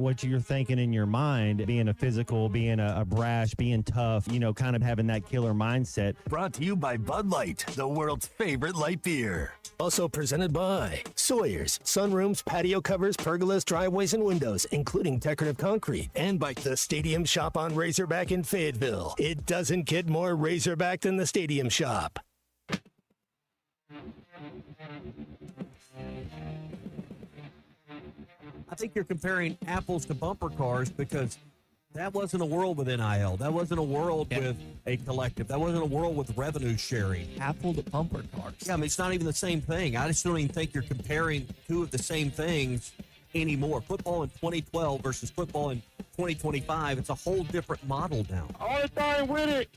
what you're thinking in your mind, being a physical, being a brash, being tough, kind of having that killer mindset. Brought to you by Bud Light, the world's favorite light beer. Also presented by Sawyer's, sunrooms, patio covers, pergolas, driveways, and windows, including decorative concrete. And by the Stadium Shop on Razorback in Fayetteville. It doesn't get more Razorback than the Stadium Shop. I think you're comparing apples to bumper cars because that wasn't a world with NIL. That wasn't a world with a collective. That wasn't a world with revenue sharing. Apple to bumper cars. Yeah, I mean, it's not even the same thing. I just don't even think you're comparing two of the same things anymore. Football in 2012 versus football in 2025, it's a whole different model now. Only thing with it,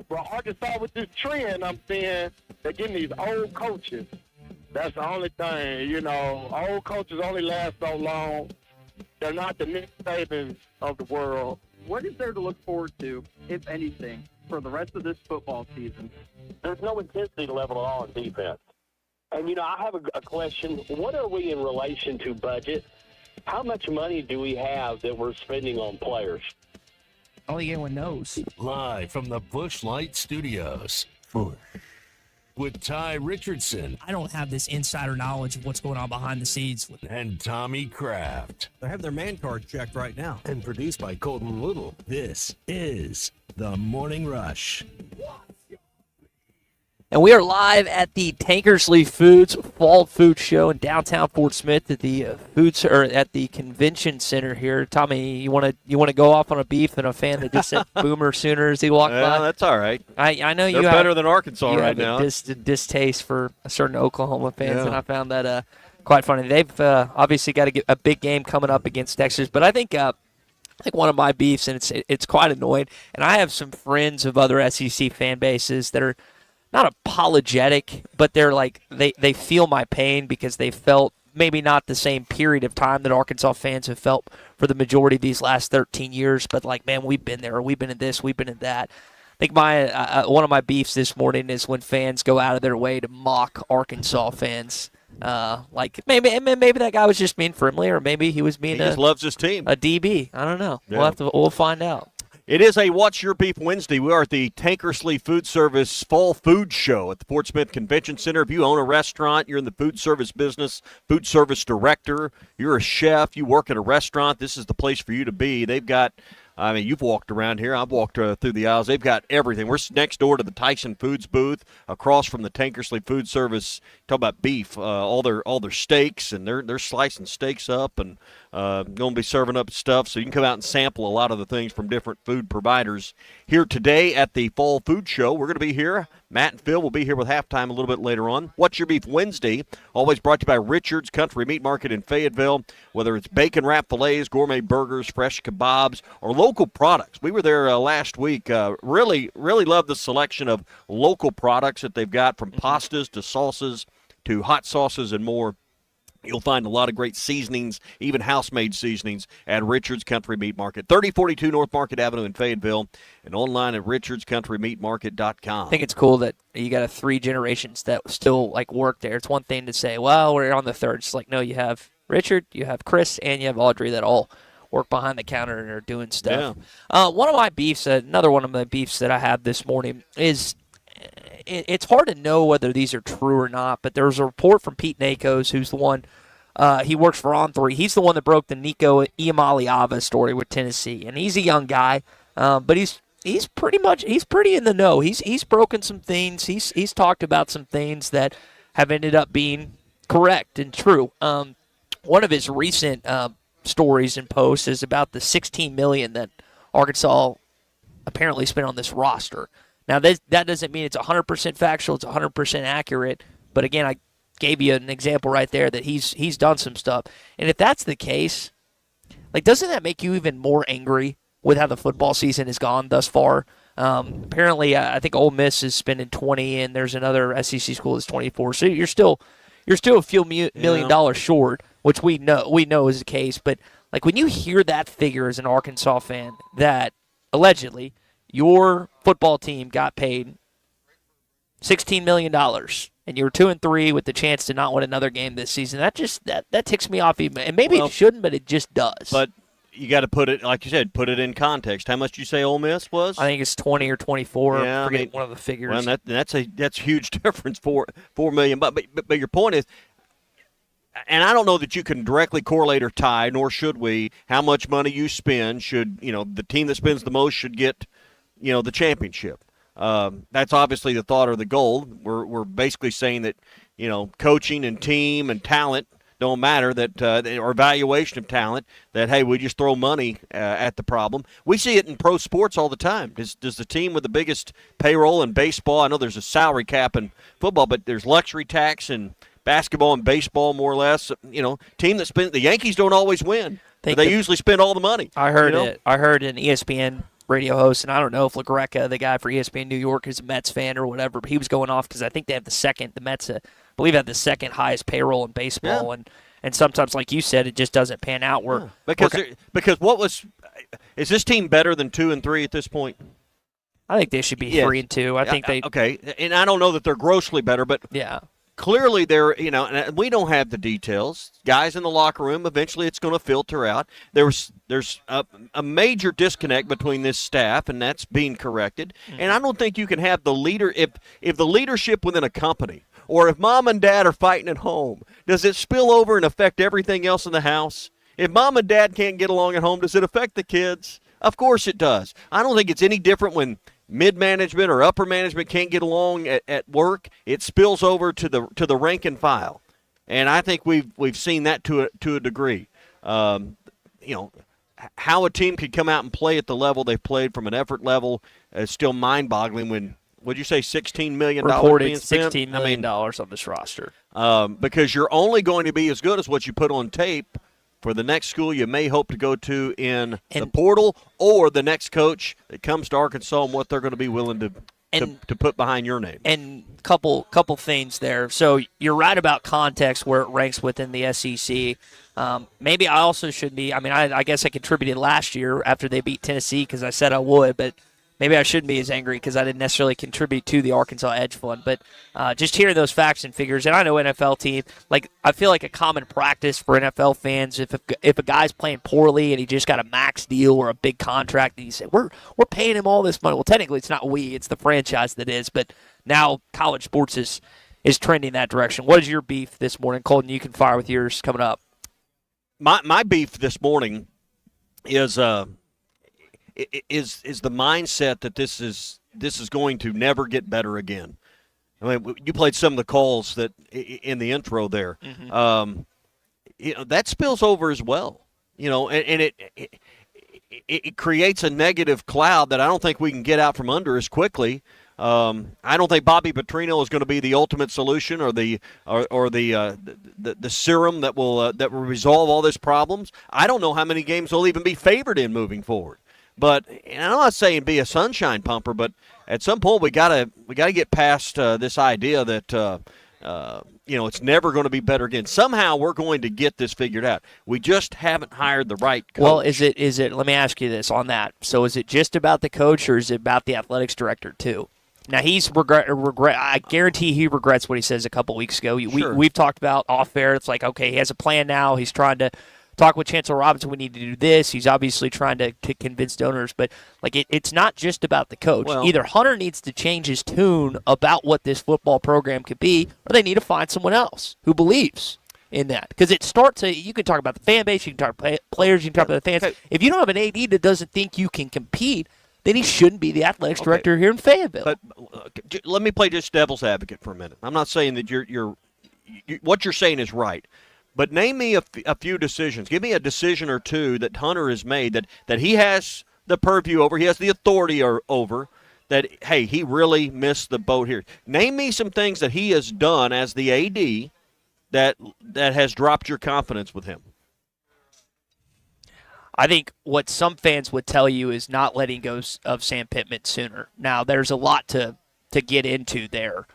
well, Arkansas with this trend, I'm seeing they're getting these old coaches. That's the only thing, old coaches only last so long. They're not the Nick Sabans of the world. What is there to look forward to, if anything, for the rest of this football season? There's no intensity level at all in defense. And, I have a question. What are we in relation to budget? How much money do we have that we're spending on players? Only anyone knows. Live from the Busch Light Studios. With Ty Richardson. I don't have this insider knowledge of what's going on behind the scenes. And Tommy Kraft. They have their man card checked right now. And produced by Colton Little. This is The Morning Rush. And we are live at the Tankersley Foods Fall Food Show in downtown Fort Smith at the at the convention center here. Tommy, you want to go off on a beef and a fan that just said Boomer Sooner as he walked by? That's all right. I know They're you better than Arkansas you right have now. A distaste for certain Oklahoma fans, and I found that quite funny. They've obviously got a big game coming up against Texas, but I think one of my beefs, and it's quite annoying. And I have some friends of other SEC fan bases that are not apologetic, but they're like they feel my pain because they felt maybe not the same period of time that Arkansas fans have felt for the majority of these last 13 years. But like, man, we've been there, we've been in this, we've been in that. I think one of my beefs this morning is when fans go out of their way to mock Arkansas fans. Like maybe that guy was just being friendly, or maybe he was being he just loves his team. A DB. I don't know. Yeah. We'll find out. It is a What's Your Beef Wednesday. We are at the Tankersley Food Service Fall Food Show at the Fort Smith Convention Center. If you own a restaurant, you're in the food service business, food service director, you're a chef, you work at a restaurant, this is the place for you to be. They've got, you've walked around here. I've walked through the aisles. They've got everything. We're next door to the Tyson Foods booth, across from the Tankersley Food Service. Talk about beef, all their steaks, and they're slicing steaks up and going to be serving up stuff. So you can come out and sample a lot of the things from different food providers here today at the Fall Food Show. We're going to be here. Matt and Phil will be here with halftime a little bit later on. What's Your Beef Wednesday? Always brought to you by Richard's Country Meat Market in Fayetteville. Whether it's bacon wrap fillets, gourmet burgers, fresh kebabs, or local products. We were there last week. Really love the selection of local products that they've got, from pastas to salsas to hot sauces and more. You'll find a lot of great seasonings, even house-made seasonings, at Richard's Country Meat Market. 3042 North Market Avenue in Fayetteville, and online at richardscountrymeatmarket.com. I think it's cool that you got 3 generations that still work there. It's one thing to say, well, we're on the third. It's like, no, you have Richard, you have Chris, and you have Audrey that all work behind the counter and are doing stuff. Yeah. One of my beefs, another one of my beefs that I have this morning is, it's hard to know whether these are true or not, but there was a report from Pete Nakos, who's the one, he works for On3. He's the one that broke the Nico Iamaleava story with Tennessee, and he's a young guy, but he's pretty in the know. He's broken some things. He's talked about some things that have ended up being correct and true. One of his recent stories and posts is about the $16 million that Arkansas apparently spent on this roster. Now, that doesn't mean it's 100% factual, it's 100% accurate, but again, I gave you an example right there that he's done some stuff. And if that's the case, doesn't that make you even more angry with how the football season has gone thus far? Apparently, I think Ole Miss is spending 20, and there's another SEC school that's 24. So you're still a few million dollars short, which we know is the case. But when you hear that figure as an Arkansas fan, that allegedly your football team got paid $16 million, and you were 2-3 with the chance to not win another game this season, that ticks me off even. And maybe it shouldn't, but it just does. But you got to put it, like you said, put it in context. How much did you say Ole Miss was? I think it's 20 or 24. Yeah, I forget one of the figures. Well, that's a huge difference, $4 million. But your point is, and I don't know that you can directly correlate or tie, nor should we, how much money you spend. Should, the team that spends the most should get, the championship. That's obviously the thought or the goal. We're basically saying that, coaching and team and talent don't matter, that or evaluation of talent, that, hey, we just throw money at the problem. We see it in pro sports all the time. Does the team with the biggest payroll in baseball, I know there's a salary cap in football, but there's luxury tax in basketball and baseball, more or less. Team that spends, the Yankees don't always win. They usually spend all the money. I heard it. I heard an ESPN radio host, and I don't know if LaGreca, the guy for ESPN New York, is a Mets fan or whatever, but he was going off because I think they have the Mets, I believe, have the second highest payroll in baseball, and sometimes, like you said, it just doesn't pan out. Because is this team better than 2 and 3 at this point? I think they should be 3 and 2. I think they okay, and I don't know that they're grossly better, but clearly they're, and we don't have the details. Guys in the locker room, eventually it's going to filter out. There's a major disconnect between this staff, and that's being corrected. Mm-hmm. And I don't think you can have the leader, if the leadership within a company, or if mom and dad are fighting at home, does it spill over and affect everything else in the house? If mom and dad can't get along at home, does it affect the kids? Of course it does. I don't think it's any different when mid-management or upper management can't get along at work. It spills over to the rank and file, and I think we've seen that to a degree. How a team could come out and play at the level they've played from an effort level is still mind-boggling. When would you say $16 million reported being spent? $16 million on this roster? Because you're only going to be as good as what you put on tape for the next school you may hope to go to in the portal, or the next coach that comes to Arkansas and what they're going to be willing to put behind your name. And couple things there. So you're right about context where it ranks within the SEC. Maybe I also should be. I mean, I guess I contributed last year after they beat Tennessee because I said I would, but maybe I shouldn't be as angry because I didn't necessarily contribute to the Arkansas Edge Fund. But just hearing those facts and figures, and I know NFL team, I feel like a common practice for NFL fans, if a guy's playing poorly and he just got a max deal or a big contract, and you say, we're paying him all this money. Well, technically it's not it's the franchise that is, but now college sports is trending that direction. What is your beef this morning? Colton, you can fire with yours coming up. My beef this morning is the mindset that this is going to never get better again. I mean, you played some of the calls that in the intro there. Mm-hmm. That spills over as well. And it creates a negative cloud that I don't think we can get out from under as quickly. I don't think Bobby Petrino is going to be the ultimate solution or the serum that will resolve all these problems. I don't know how many games they'll even be favored in moving forward. But and I'm not saying be a sunshine pumper, but at some point we gotta get past this idea that it's never going to be better again. Somehow we're going to get this figured out. We just haven't hired the right coach. Well, is it? Let me ask you this on that. So is it just about the coach, or is it about the athletics director too? Now he's regret. I guarantee he regrets what he says a couple weeks ago. We've talked about off air. It's like, okay, he has a plan now. He's trying to talk with Chancellor Robinson. We need to do this. He's obviously trying to convince donors, but it's not just about the coach. Well, either Hunter needs to change his tune about what this football program could be, or they need to find someone else who believes in that. Because it starts. You can talk about the fan base. You can talk about players. You can talk about the fans. Okay. If you don't have an AD that doesn't think you can compete, then he shouldn't be the athletics director here in Fayetteville. But let me play just devil's advocate for a minute. I'm not saying that what you're saying is right. But name me a few decisions. Give me a decision or two that Hunter has made that he has the purview over, he has the authority over, that, hey, he really missed the boat here. Name me some things that he has done as the AD that has dropped your confidence with him. I think what some fans would tell you is not letting go of Sam Pittman sooner. Now, there's a lot to get into there.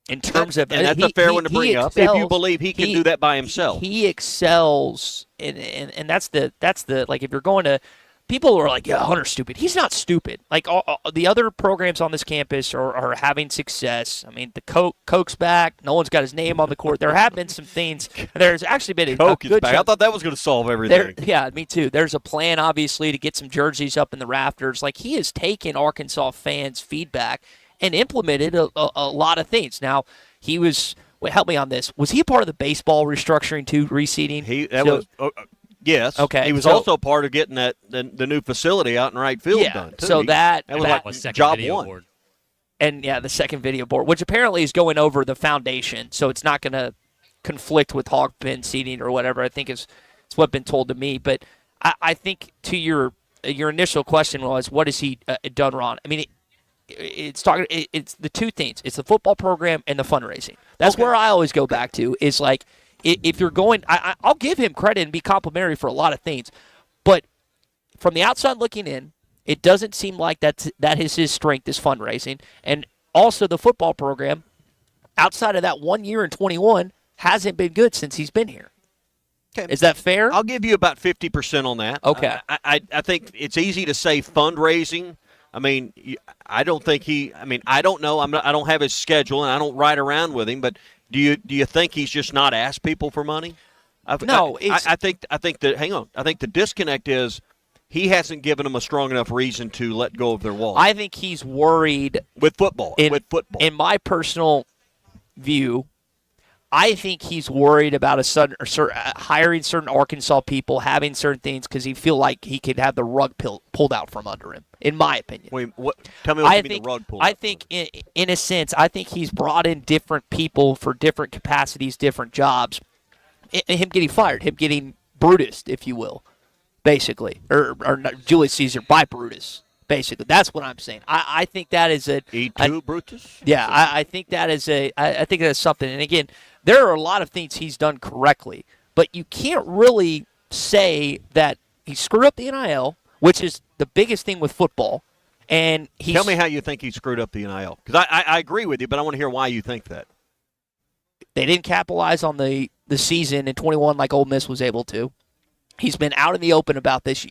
In terms of, and that's a fair one to bring up. If you believe he can do that by himself, he excels, and that's the like if you're going to people are like, yeah, Hunter's stupid. He's not stupid. Like, all the other programs on this campus are having success. I mean, the Coke's back. No one's got his name on the court. There have been some things. There's actually been a Coke good is back. I thought that was going to solve everything. Yeah, me too. There's a plan, obviously, to get some jerseys up in the rafters. Like, he has taken Arkansas fans' feedback and implemented a lot of things. Now, he was – wait, help me on this. Was he a part of the baseball restructuring too, reseeding? Yes. Okay. He was also part of getting the new facility out in right field done, too. So that was like job one. Board. And, the second video board, which apparently is going over the foundation, so it's not going to conflict with hog pen seating or whatever. I think it's what's been told to me. But I think to your initial question was, what has he done wrong? I mean, it's the two things. It's the football program and the fundraising. That's where I always go back to is like, if you're going, I'll give him credit and be complimentary for a lot of things. But from the outside looking in, it doesn't seem like that is his strength is fundraising. And also the football program, outside of that 1 year in 21, hasn't been good since he's been here. Okay. Is that fair? I'll give you about 50% on that. Okay. I think it's easy to say fundraising. I mean, I don't think I don't know. I don't have his schedule, and I don't ride around with him. But do you think he's just not asked people for money? No. I think that. Hang on. I think the disconnect is he hasn't given them a strong enough reason to let go of their wall. I think he's worried with football. In my personal view, I think he's worried about hiring certain Arkansas people, having certain things, because he feel like he could have the rug pulled out from under him, in my opinion. Wait, tell me what you mean the rug pulled out. I think, in a sense, I think he's brought in different people for different capacities, different jobs. Him getting fired, him getting Brutus, if you will, basically. Or Julius Caesar by Brutus. Basically, that's what I'm saying. I think that is Brutus? Yeah, I think that is I think that's something. And again, there are a lot of things he's done correctly, but you can't really say that he screwed up the NIL, which is the biggest thing with football. And tell me how you think he screwed up the NIL, because I agree with you, but I want to hear why you think that. They didn't capitalize on the season in 21 like Ole Miss was able to. He's been out in the open about this.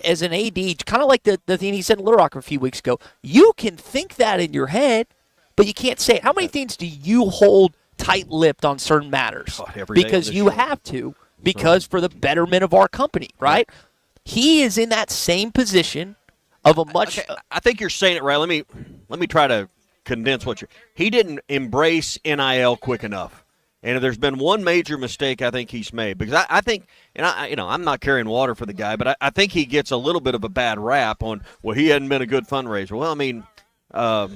As an AD, kind of like the thing he said in Little Rock a few weeks ago, you can think that in your head, but you can't say it. How many things do you hold tight-lipped on certain matters? Because you have to, because for the betterment of our company, right? He is in that same position of a much. Okay, I think you're saying it right. Let me try to condense he didn't embrace NIL quick enough. And if there's been one major mistake I think he's made, because I think, and I'm not carrying water for the guy, but I think he gets a little bit of a bad rap on, well, he hadn't been a good fundraiser. Well, I mean, I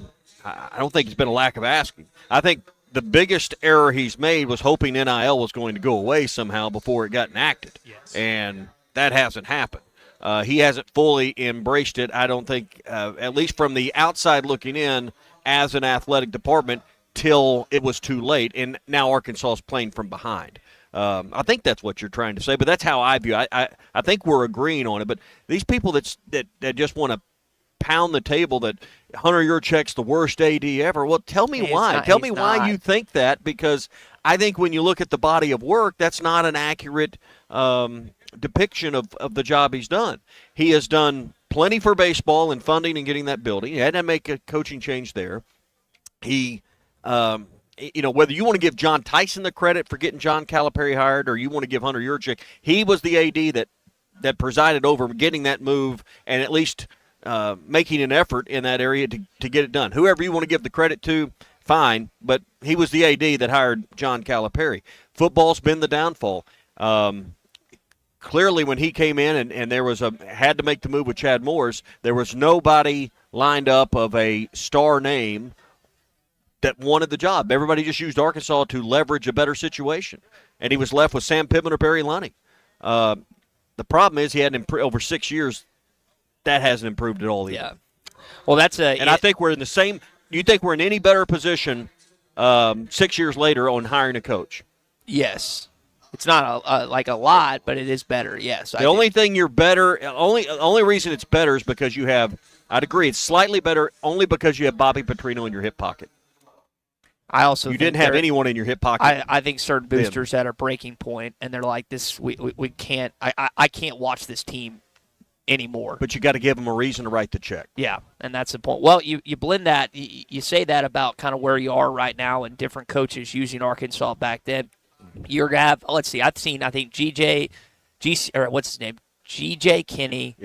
don't think it's been a lack of asking. I think the biggest error he's made was hoping NIL was going to go away somehow before it got enacted. Yes. And that hasn't happened. He hasn't fully embraced it, I don't think, at least from the outside looking in as an athletic department, till it was too late, and now Arkansas is playing from behind. I think that's what you're trying to say, but that's how I view it. I think we're agreeing on it, but these people that just want to pound the table that Hunter Yurchek's the worst AD ever, well, tell me why. Tell me why you think that, because I think when you look at the body of work, that's not an accurate depiction of the job he's done. He has done plenty for baseball and funding and getting that building. He had to make a coaching change there. He whether you want to give John Tyson the credit for getting John Calipari hired or you want to give Hunter Yurchek, he was the AD that presided over getting that move and at least making an effort in that area to get it done. Whoever you want to give the credit to, fine, but he was the AD that hired John Calipari. Football's been the downfall. Clearly, when he came in and there was had to make the move with Chad Morris, there was nobody lined up of a star name that wanted the job. Everybody just used Arkansas to leverage a better situation. And he was left with Sam Pittman or Barry Lunny. The problem is he hadn't improved over 6 years. That hasn't improved at all either. Yeah. Well, I think we're in the same – you think we're in any better position 6 years later on hiring a coach? Yes. It's not a lot, but it is better, yes. The only thing you're better – only reason it's better is because you have – I'd agree, it's slightly better only because you have Bobby Petrino in your hip pocket. I also you didn't have anyone in your hip pocket. I think certain boosters at a breaking point, and they're like, "This, we can't. I can't watch this team anymore. But you got to give them a reason to write the check. Yeah, and that's the point. Well, you blend that. You say that about kind of where you are right now and different coaches using Arkansas back then. You're going to have, let's see, I've seen, I think, GJ Kinney,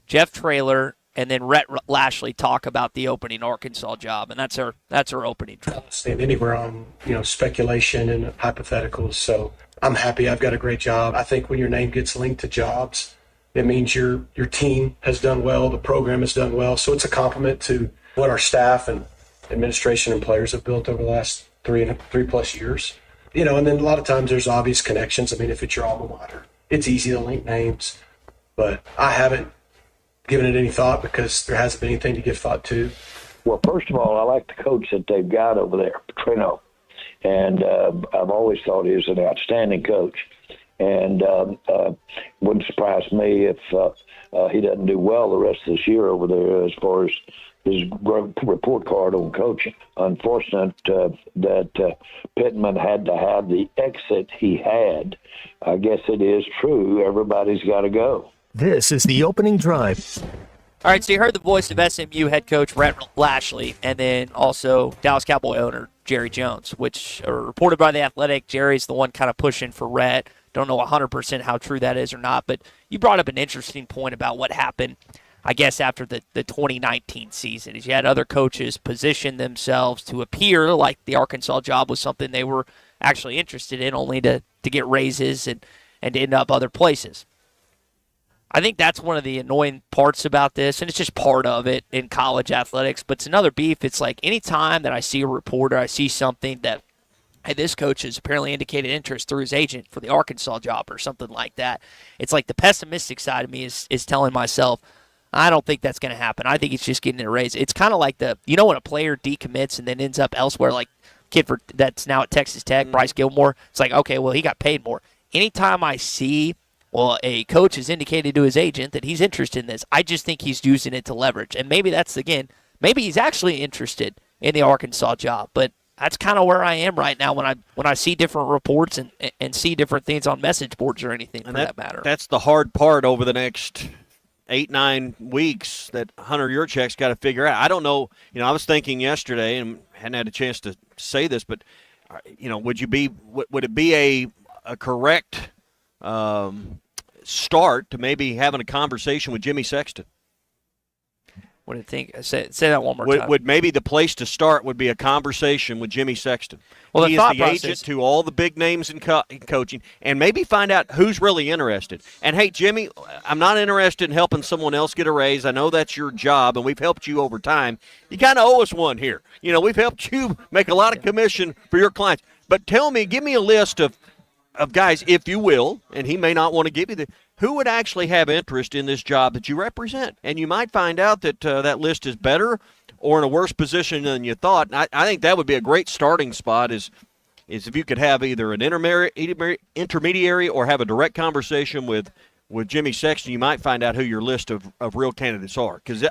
Jeff Traylor, and then Rhett Lashley talk about the opening Arkansas job, and that's our opening job. Stand anywhere on speculation and hypotheticals. So I'm happy I've got a great job. I think when your name gets linked to jobs, it means your team has done well, the program has done well. So it's a compliment to what our staff and administration and players have built over the last 3+ years. And then a lot of times there's obvious connections. I mean, if it's your alma mater, it's easy to link names, but I haven't given it any thought because there hasn't been anything to give thought to. Well, first of all, I like the coach that they've got over there, Petrino, and I've always thought he was an outstanding coach, and wouldn't surprise me if he doesn't do well the rest of this year over there as far as his report card on coaching. Unfortunate that Pittman had to have the exit he had. I guess it is true. Everybody's got to go. This is the opening drive. All right, so you heard the voice of SMU head coach Rhett Lashley and then also Dallas Cowboy owner Jerry Jones, which are reported by The Athletic. Jerry's the one kind of pushing for Rhett. Don't know 100% how true that is or not, but you brought up an interesting point about what happened, I guess, after the 2019 season. Is you had other coaches position themselves to appear like the Arkansas job was something they were actually interested in, only to get raises and to end up other places. I think that's one of the annoying parts about this, and it's just part of it in college athletics. But it's another beef. It's like any time that I see a reporter, I see something that, hey, this coach has apparently indicated interest through his agent for the Arkansas job or something like that. It's like the pessimistic side of me is telling myself, I don't think that's going to happen. I think he's just getting a raise. It's kind of like when a player decommits and then ends up elsewhere, like kid that's now at Texas Tech, Bryce Gilmore. It's like, okay, well, he got paid more. Anytime I see, a coach has indicated to his agent that he's interested in this, I just think he's using it to leverage. And maybe maybe he's actually interested in the Arkansas job. But that's kind of where I am right now when I see different reports and see different things on message boards or anything for that matter. That's the hard part over the next 8-9 weeks that Hunter Yurchek's got to figure out. I don't know. I was thinking yesterday and hadn't had a chance to say this, but would it be a correct start to maybe having a conversation with Jimmy Sexton? What do you think? Say that one more time. Would maybe the place to start would be a conversation with Jimmy Sexton? Well, he is the agent to all the big names in coaching, and maybe find out who's really interested. And, hey, Jimmy, I'm not interested in helping someone else get a raise. I know that's your job, and we've helped you over time. You kind of owe us one here. We've helped you make a lot of commission for your clients. But give me a list of guys, if you will, and he may not want to give you who would actually have interest in this job that you represent. And you might find out that that list is better or in a worse position than you thought. And I think that would be a great starting spot is if you could have either an intermediary or have a direct conversation with Jimmy Sexton. You might find out who your list of real candidates are. Because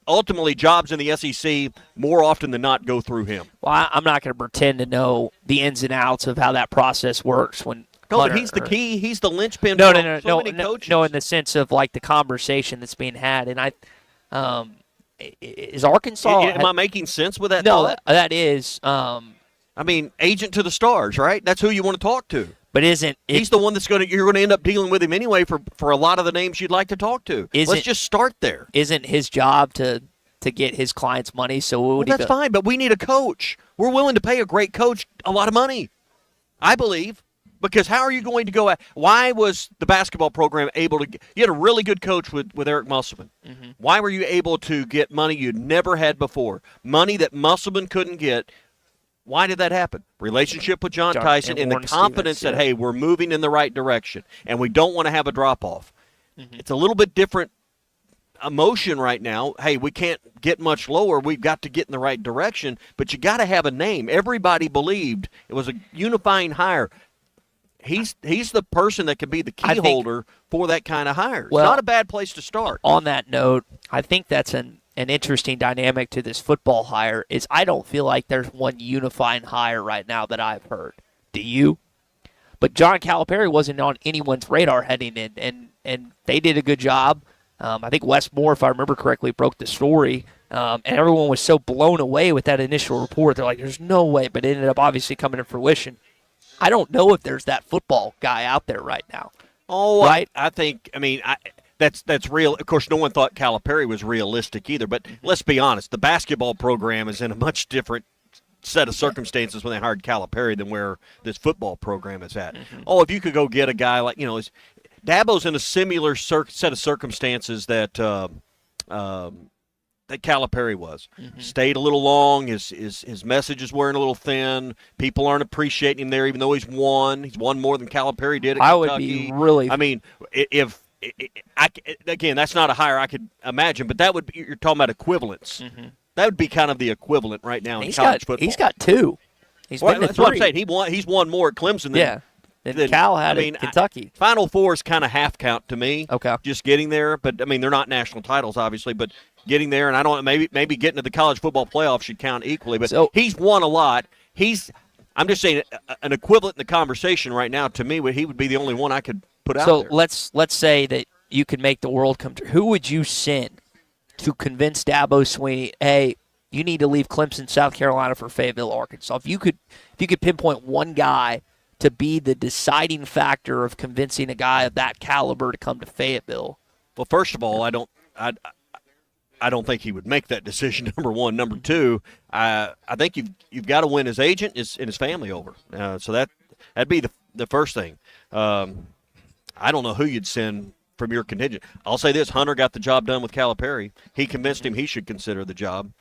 ultimately jobs in the SEC more often than not go through him. Well, I'm not going to pretend to know the ins and outs of how that process works when but he's the key. He's the linchpin. No, in the sense of like the conversation that's being had. And is Arkansas? Am I making sense with that? No, that is. Agent to the stars, right? That's who you want to talk to. But he's the one you're going to end up dealing with him anyway for a lot of the names you'd like to talk to. Let's just start there. Isn't his job to get his clients money? So that's fine, but we need a coach. We're willing to pay a great coach a lot of money, I believe. Because how are you going to go at – why was the basketball program able to – you had a really good coach with Eric Musselman. Mm-hmm. Why were you able to get money you'd never had before, money that Musselman couldn't get? Why did that happen? Relationship with John Tyson and the confidence that, hey, we're moving in the right direction and we don't want to have a drop-off. Mm-hmm. It's a little bit different emotion right now. Hey, we can't get much lower. We've got to get in the right direction, but you got to have a name. Everybody believed it was a unifying hire. He's the person that can be the key holder for that kind of hire. Well, it's not a bad place to start. On that note, I think that's an interesting dynamic to this football hire is I don't feel like there's one unifying hire right now that I've heard. Do you? But John Calipari wasn't on anyone's radar heading in, and they did a good job I think Wes Moore, if I remember correctly, broke the story, and everyone was so blown away with that initial report. They're like, there's no way, but it ended up obviously coming to fruition. I don't know if there's that football guy out there right now. Oh, right? I think, that's real. Of course, no one thought Calipari was realistic either, but let's be honest. The basketball program is in a much different set of circumstances when they hired Calipari than where this football program is at. Oh, if you could go get a guy like, Dabo's in a similar set of circumstances that that Calipari was. Stayed a little long. His message is wearing a little thin. People aren't appreciating him there, even though he's won. He's won more than Calipari did at I Kentucky. would be really. I mean, again, that's not a hire I could imagine, but that would be, you're talking about equivalence. That would be kind of the equivalent right now in college football. He's got 2. That's what I'm saying. He's won more at Clemson than Cal had in Kentucky. Final Four is kind of half count to me. Okay. Just getting there, but they're not national titles, obviously, but getting there, and I don't maybe getting to the college football playoff should count equally. But he's won a lot. I'm just saying an equivalent in the conversation right now to me. He would be the only one I could put out there. So let's say that you could make the world come true. Who would you send to convince Dabo Swinney, hey, you need to leave Clemson, South Carolina for Fayetteville, Arkansas? If you could pinpoint one guy to be the deciding factor of convincing a guy of that caliber to come to Fayetteville. Well, first of all, I don't think he would make that decision. Number one, number two, I think you've got to win his agent and his family over. So that'd be the first thing. I don't know who you'd send from your contingent. I'll say this: Hunter got the job done with Calipari. He convinced him he should consider the job.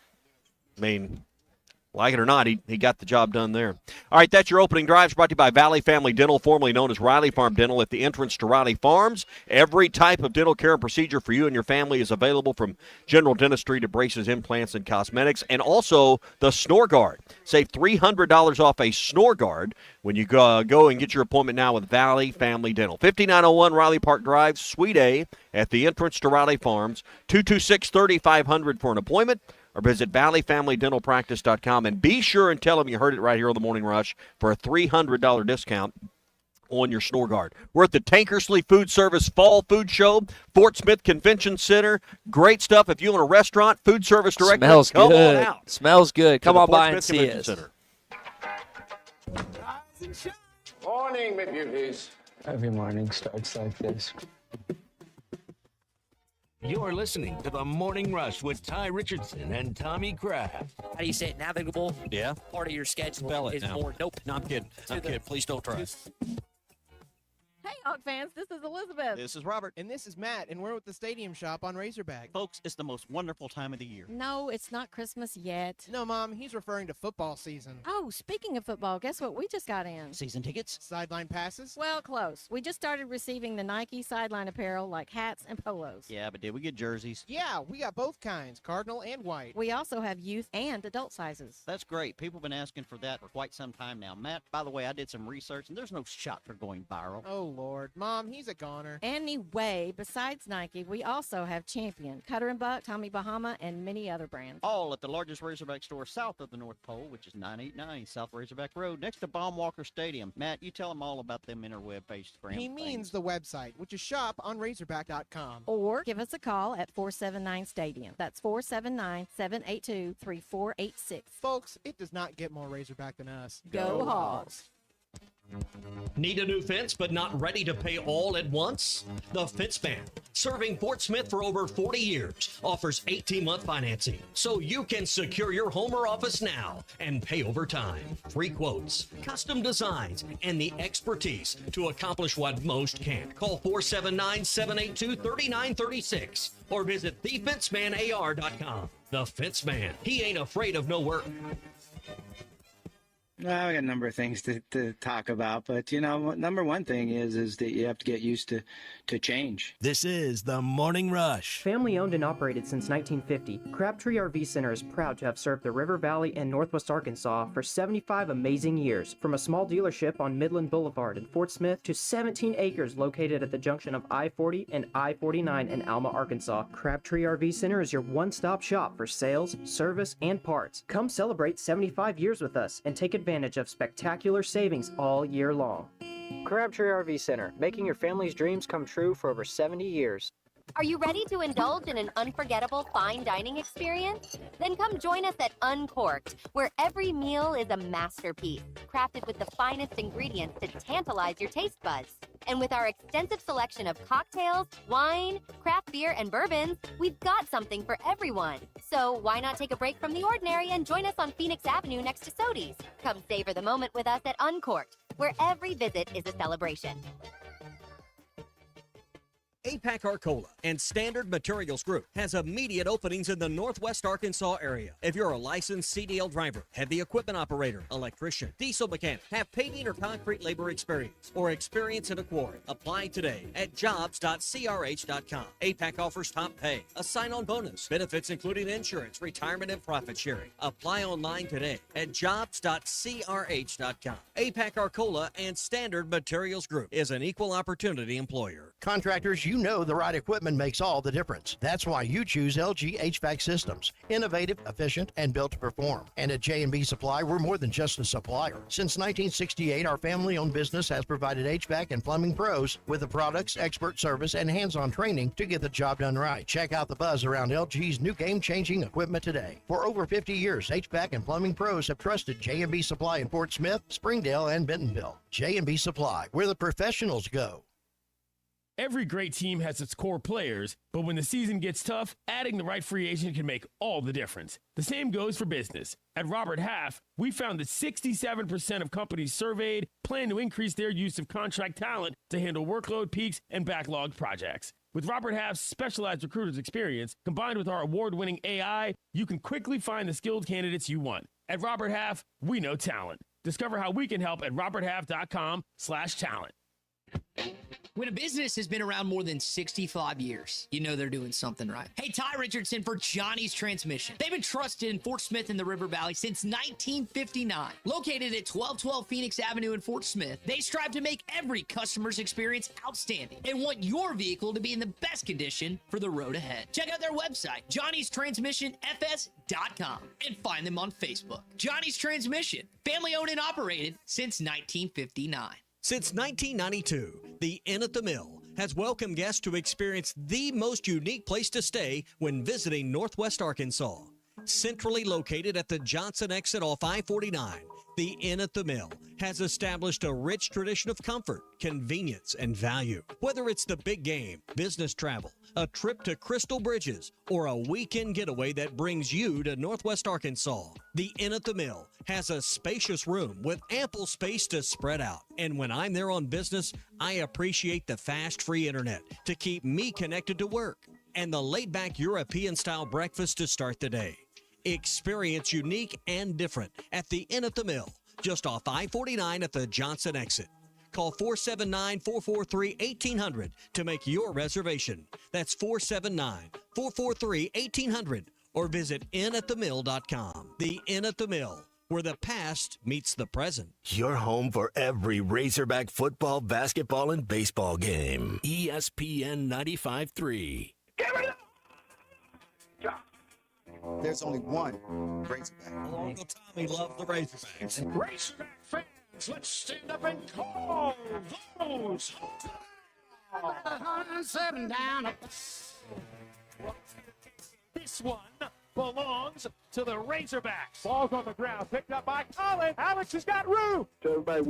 Like it or not, he got the job done there. All right, that's your opening drives brought to you by Valley Family Dental, formerly known as Riley Farm Dental, at the entrance to Riley Farms. Every type of dental care and procedure for you and your family is available, from general dentistry to braces, implants, and cosmetics, and also the Snore Guard. Save $300 off a Snore Guard when you go and get your appointment now with Valley Family Dental. 5901 Riley Park Drive, Suite A, at the entrance to Riley Farms. 226-3500 for an appointment, or visit valleyfamilydentalpractice.com, and be sure and tell them you heard it right here on the Morning Rush for a $300 discount on your Snore Guard. We're at the Tankersley Food Service Fall Food Show, Fort Smith Convention Center. Great stuff. If you own a restaurant, food service director, come on out. Smells good. Come on by and see us. Morning, my beauties. Every morning starts like this. You're listening to The Morning Rush with Ty Richardson and Tommy Kraft. How do you say it? Navigable? Yeah. Part of your schedule Spell it is now. more. Nope. No, I'm kidding. I'm kidding. Please don't try. Hey, Hawk fans, this is Elizabeth. This is Robert. And this is Matt, and we're with the Stadium Shop on Razorback. Folks, it's the most wonderful time of the year. No, it's not Christmas yet. No, Mom, he's referring to football season. Oh, speaking of football, guess what we just got in? Season tickets? Sideline passes? Well, close. We just started receiving the Nike sideline apparel like hats and polos. Yeah, but did we get jerseys? Yeah, we got both kinds, cardinal and white. We also have youth and adult sizes. That's great. People have been asking for that for quite some time now. Matt, by the way, I did some research, and there's no shot for going viral. Oh, Lord. Mom, he's a goner. Anyway, besides Nike, we also have Champion, Cutter & Buck, Tommy Bahama, and many other brands. All at the largest Razorback store south of the North Pole, which is 989 South Razorback Road, next to Baumwalker Stadium. Matt, you tell them all about them interweb-based brands. He means the website, which is shoponrazorback.com. Or give us a call at 479-STADIUM. That's 479-782-3486. Folks, it does not get more Razorback than us. Go Hogs! Need a new fence but not ready to pay all at once? The Fence Man, serving Fort Smith for over 40 years, offers 18-month financing so you can secure your home or office now and pay over time. Free quotes, custom designs, and the expertise to accomplish what most can't. Call 479-782-3936 or visit thefencemanAR.com. The Fence Man, he ain't afraid of no work. Well, I got a number of things to talk about, but number one thing is that you have to get used to change. This is the Morning Rush. Family owned and operated since 1950, Crabtree RV Center is proud to have served the River Valley and Northwest Arkansas for 75 amazing years. From a small dealership on Midland Boulevard in Fort Smith to 17 acres located at the junction of I-40 and I-49 in Alma, Arkansas, Crabtree RV Center is your one-stop shop for sales, service, and parts. Come celebrate 75 years with us and take advantage of spectacular savings all year long. Crabtree RV Center, making your family's dreams come true for over 70 years. Are you ready to indulge in an unforgettable fine dining experience? Then come join us at Uncorked, where every meal is a masterpiece, crafted with the finest ingredients to tantalize your taste buds. And with our extensive selection of cocktails, wine, craft beer, and bourbons, we've got something for everyone. So why not take a break from the ordinary and join us on Phoenix Avenue next to Sodi's? Come savor the moment with us at Uncorked, where every visit is a celebration. APAC Arcola and Standard Materials Group has immediate openings in the Northwest Arkansas area. If you're a licensed CDL driver, heavy equipment operator, electrician, diesel mechanic, have paving or concrete labor experience, or experience in a quarry, apply today at jobs.crh.com. APAC offers top pay, a sign-on bonus, benefits including insurance, retirement, and profit sharing. Apply online today at jobs.crh.com. APAC Arcola and Standard Materials Group is an equal opportunity employer. Contractors, you know the right equipment makes all the difference. That's why you choose LG HVAC systems. Innovative, efficient, and built to perform. And at J&B Supply, we're more than just a supplier. Since 1968, our family-owned business has provided HVAC and plumbing pros with the products, expert service, and hands-on training to get the job done right. Check out the buzz around LG's new game-changing equipment today. For over 50 years, HVAC and plumbing pros have trusted J&B Supply in Fort Smith, Springdale, and Bentonville. J&B Supply, where the professionals go. Every great team has its core players, but when the season gets tough, adding the right free agent can make all the difference. The same goes for business. At Robert Half, we found that 67% of companies surveyed plan to increase their use of contract talent to handle workload peaks and backlogged projects. With Robert Half's specialized recruiters experience, combined with our award-winning AI, you can quickly find the skilled candidates you want. At Robert Half, we know talent. Discover how we can help at roberthalf.com/talent. When a business has been around more than 65 years, you know they're doing something right. Hey, Ty Richardson for Johnny's Transmission. They've been trusted in Fort Smith and the River Valley since 1959. Located at 1212 Phoenix Avenue in Fort Smith, they strive to make every customer's experience outstanding and want your vehicle to be in the best condition for the road ahead. Check out their website, johnnystransmissionfs.com, and find them on Facebook. Johnny's Transmission, family owned and operated since 1959. Since 1992, the Inn at the Mill has welcomed guests to experience the most unique place to stay when visiting Northwest Arkansas. Centrally located at the Johnson exit off I-49, the Inn at the Mill has established a rich tradition of comfort, convenience, and value. Whether it's the big game, business travel, a trip to Crystal Bridges, or a weekend getaway that brings you to Northwest Arkansas, the Inn at the Mill has a spacious room with ample space to spread out. And when I'm there on business, I appreciate the fast, free internet to keep me connected to work and the laid-back European-style breakfast to start the day. Experience unique and different at the Inn at the Mill, just off I-49 at the Johnson exit. Call 479-443-1800 to make your reservation. That's 479-443-1800 or visit inatthemill.com. The Inn at the Mill, where the past meets the present. Your home for every Razorback football, basketball, and baseball game. ESPN 95.3. There's only one Razorback. Uncle Tommy loves the Razorbacks. Razorback fans, let's stand up and call those. 7 down. This one belongs to the Razorbacks. Ball's on the ground, picked up by Colin. Alex has got room. Everybody,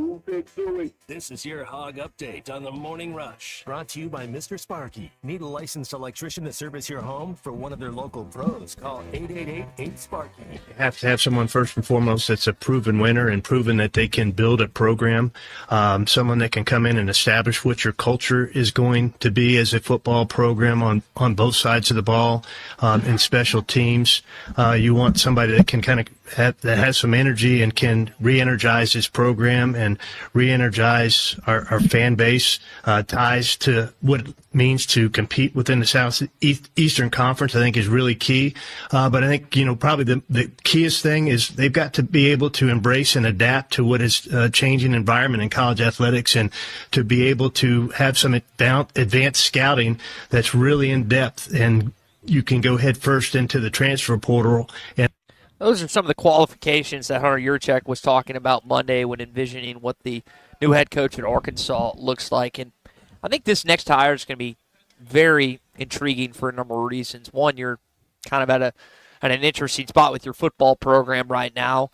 this is your Hog Update on the Morning Rush. Brought to you by Mr. Sparky. Need a licensed electrician to service your home? For one of their local pros, call 888-8-SPARKY. You have to have someone first and foremost that's a proven winner and proven that they can build a program. Someone that can come in and establish what your culture is going to be as a football program on both sides of the ball, in special teams. You want somebody that can kind of that has some energy and can re-energize this program and re-energize our fan base, ties to what it means to compete within the Southeastern Conference, I think is really key. But I think, probably the keyest thing is they've got to be able to embrace and adapt to what is a changing environment in college athletics and to be able to have some advanced scouting that's really in depth, and you can go head first into the transfer portal. And those are some of the qualifications that Hunter Yurchek was talking about Monday when envisioning what the new head coach at Arkansas looks like. And I think this next hire is going to be very, intriguing for a number of reasons. One, you're kind of at an interesting spot with your football program right now.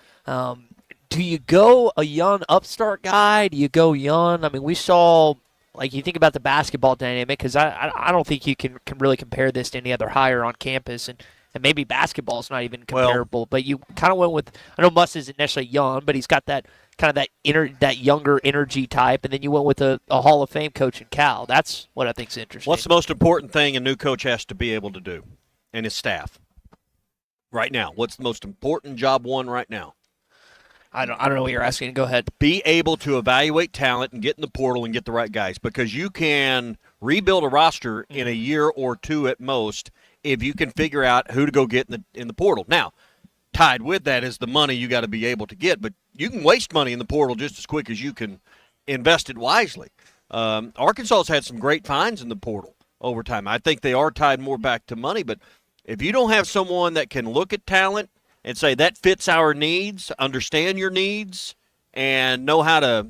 Do you go a young upstart guy? Do you go young? I mean, we saw, like, you think about the basketball dynamic, because I don't think you can really compare this to any other hire on campus, and maybe basketball is not even comparable. But you kind of went with, I know Muss isn't necessarily young, but he's got that kind of that younger energy type, and then you went with a Hall of Fame coach in Cal. That's what I think is interesting. What's the most important thing a new coach has to be able to do, and his staff right now? What's the most important job one right now? I don't know what you're asking. Go ahead. Be able to evaluate talent and get in the portal and get the right guys, because you can rebuild a roster in a year or two at most if you can figure out who to go get in the portal. Now, tied with that is the money you got to be able to get, but you can waste money in the portal just as quick as you can invest it wisely. Arkansas has had some great finds in the portal over time. I think they are tied more back to money, but if you don't have someone that can look at talent and say that fits our needs, understand your needs, and know how to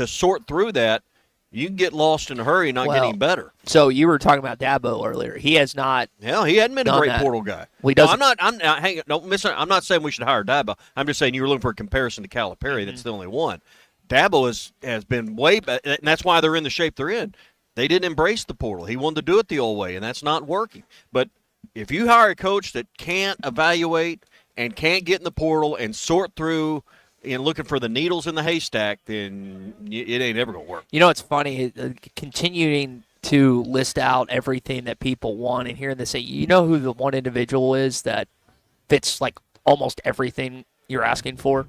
sort through that, you can get lost in a hurry and not get any better. So you were talking about Dabo earlier. He has not. Yeah, he hadn't been a great portal guy. Well, no, I'm not saying we should hire Dabo. I'm just saying you were looking for a comparison to Calipari. That's the only one. Dabo has been way better, and that's why they're in the shape they're in. They didn't embrace the portal. He wanted to do it the old way, and that's not working. But if you hire a coach that can't evaluate and can't get in the portal and sort through and looking for the needles in the haystack, then it ain't ever going to work. You know, it's funny, continuing to list out everything that people want and hearing this say, you know who the one individual is that fits like almost everything you're asking for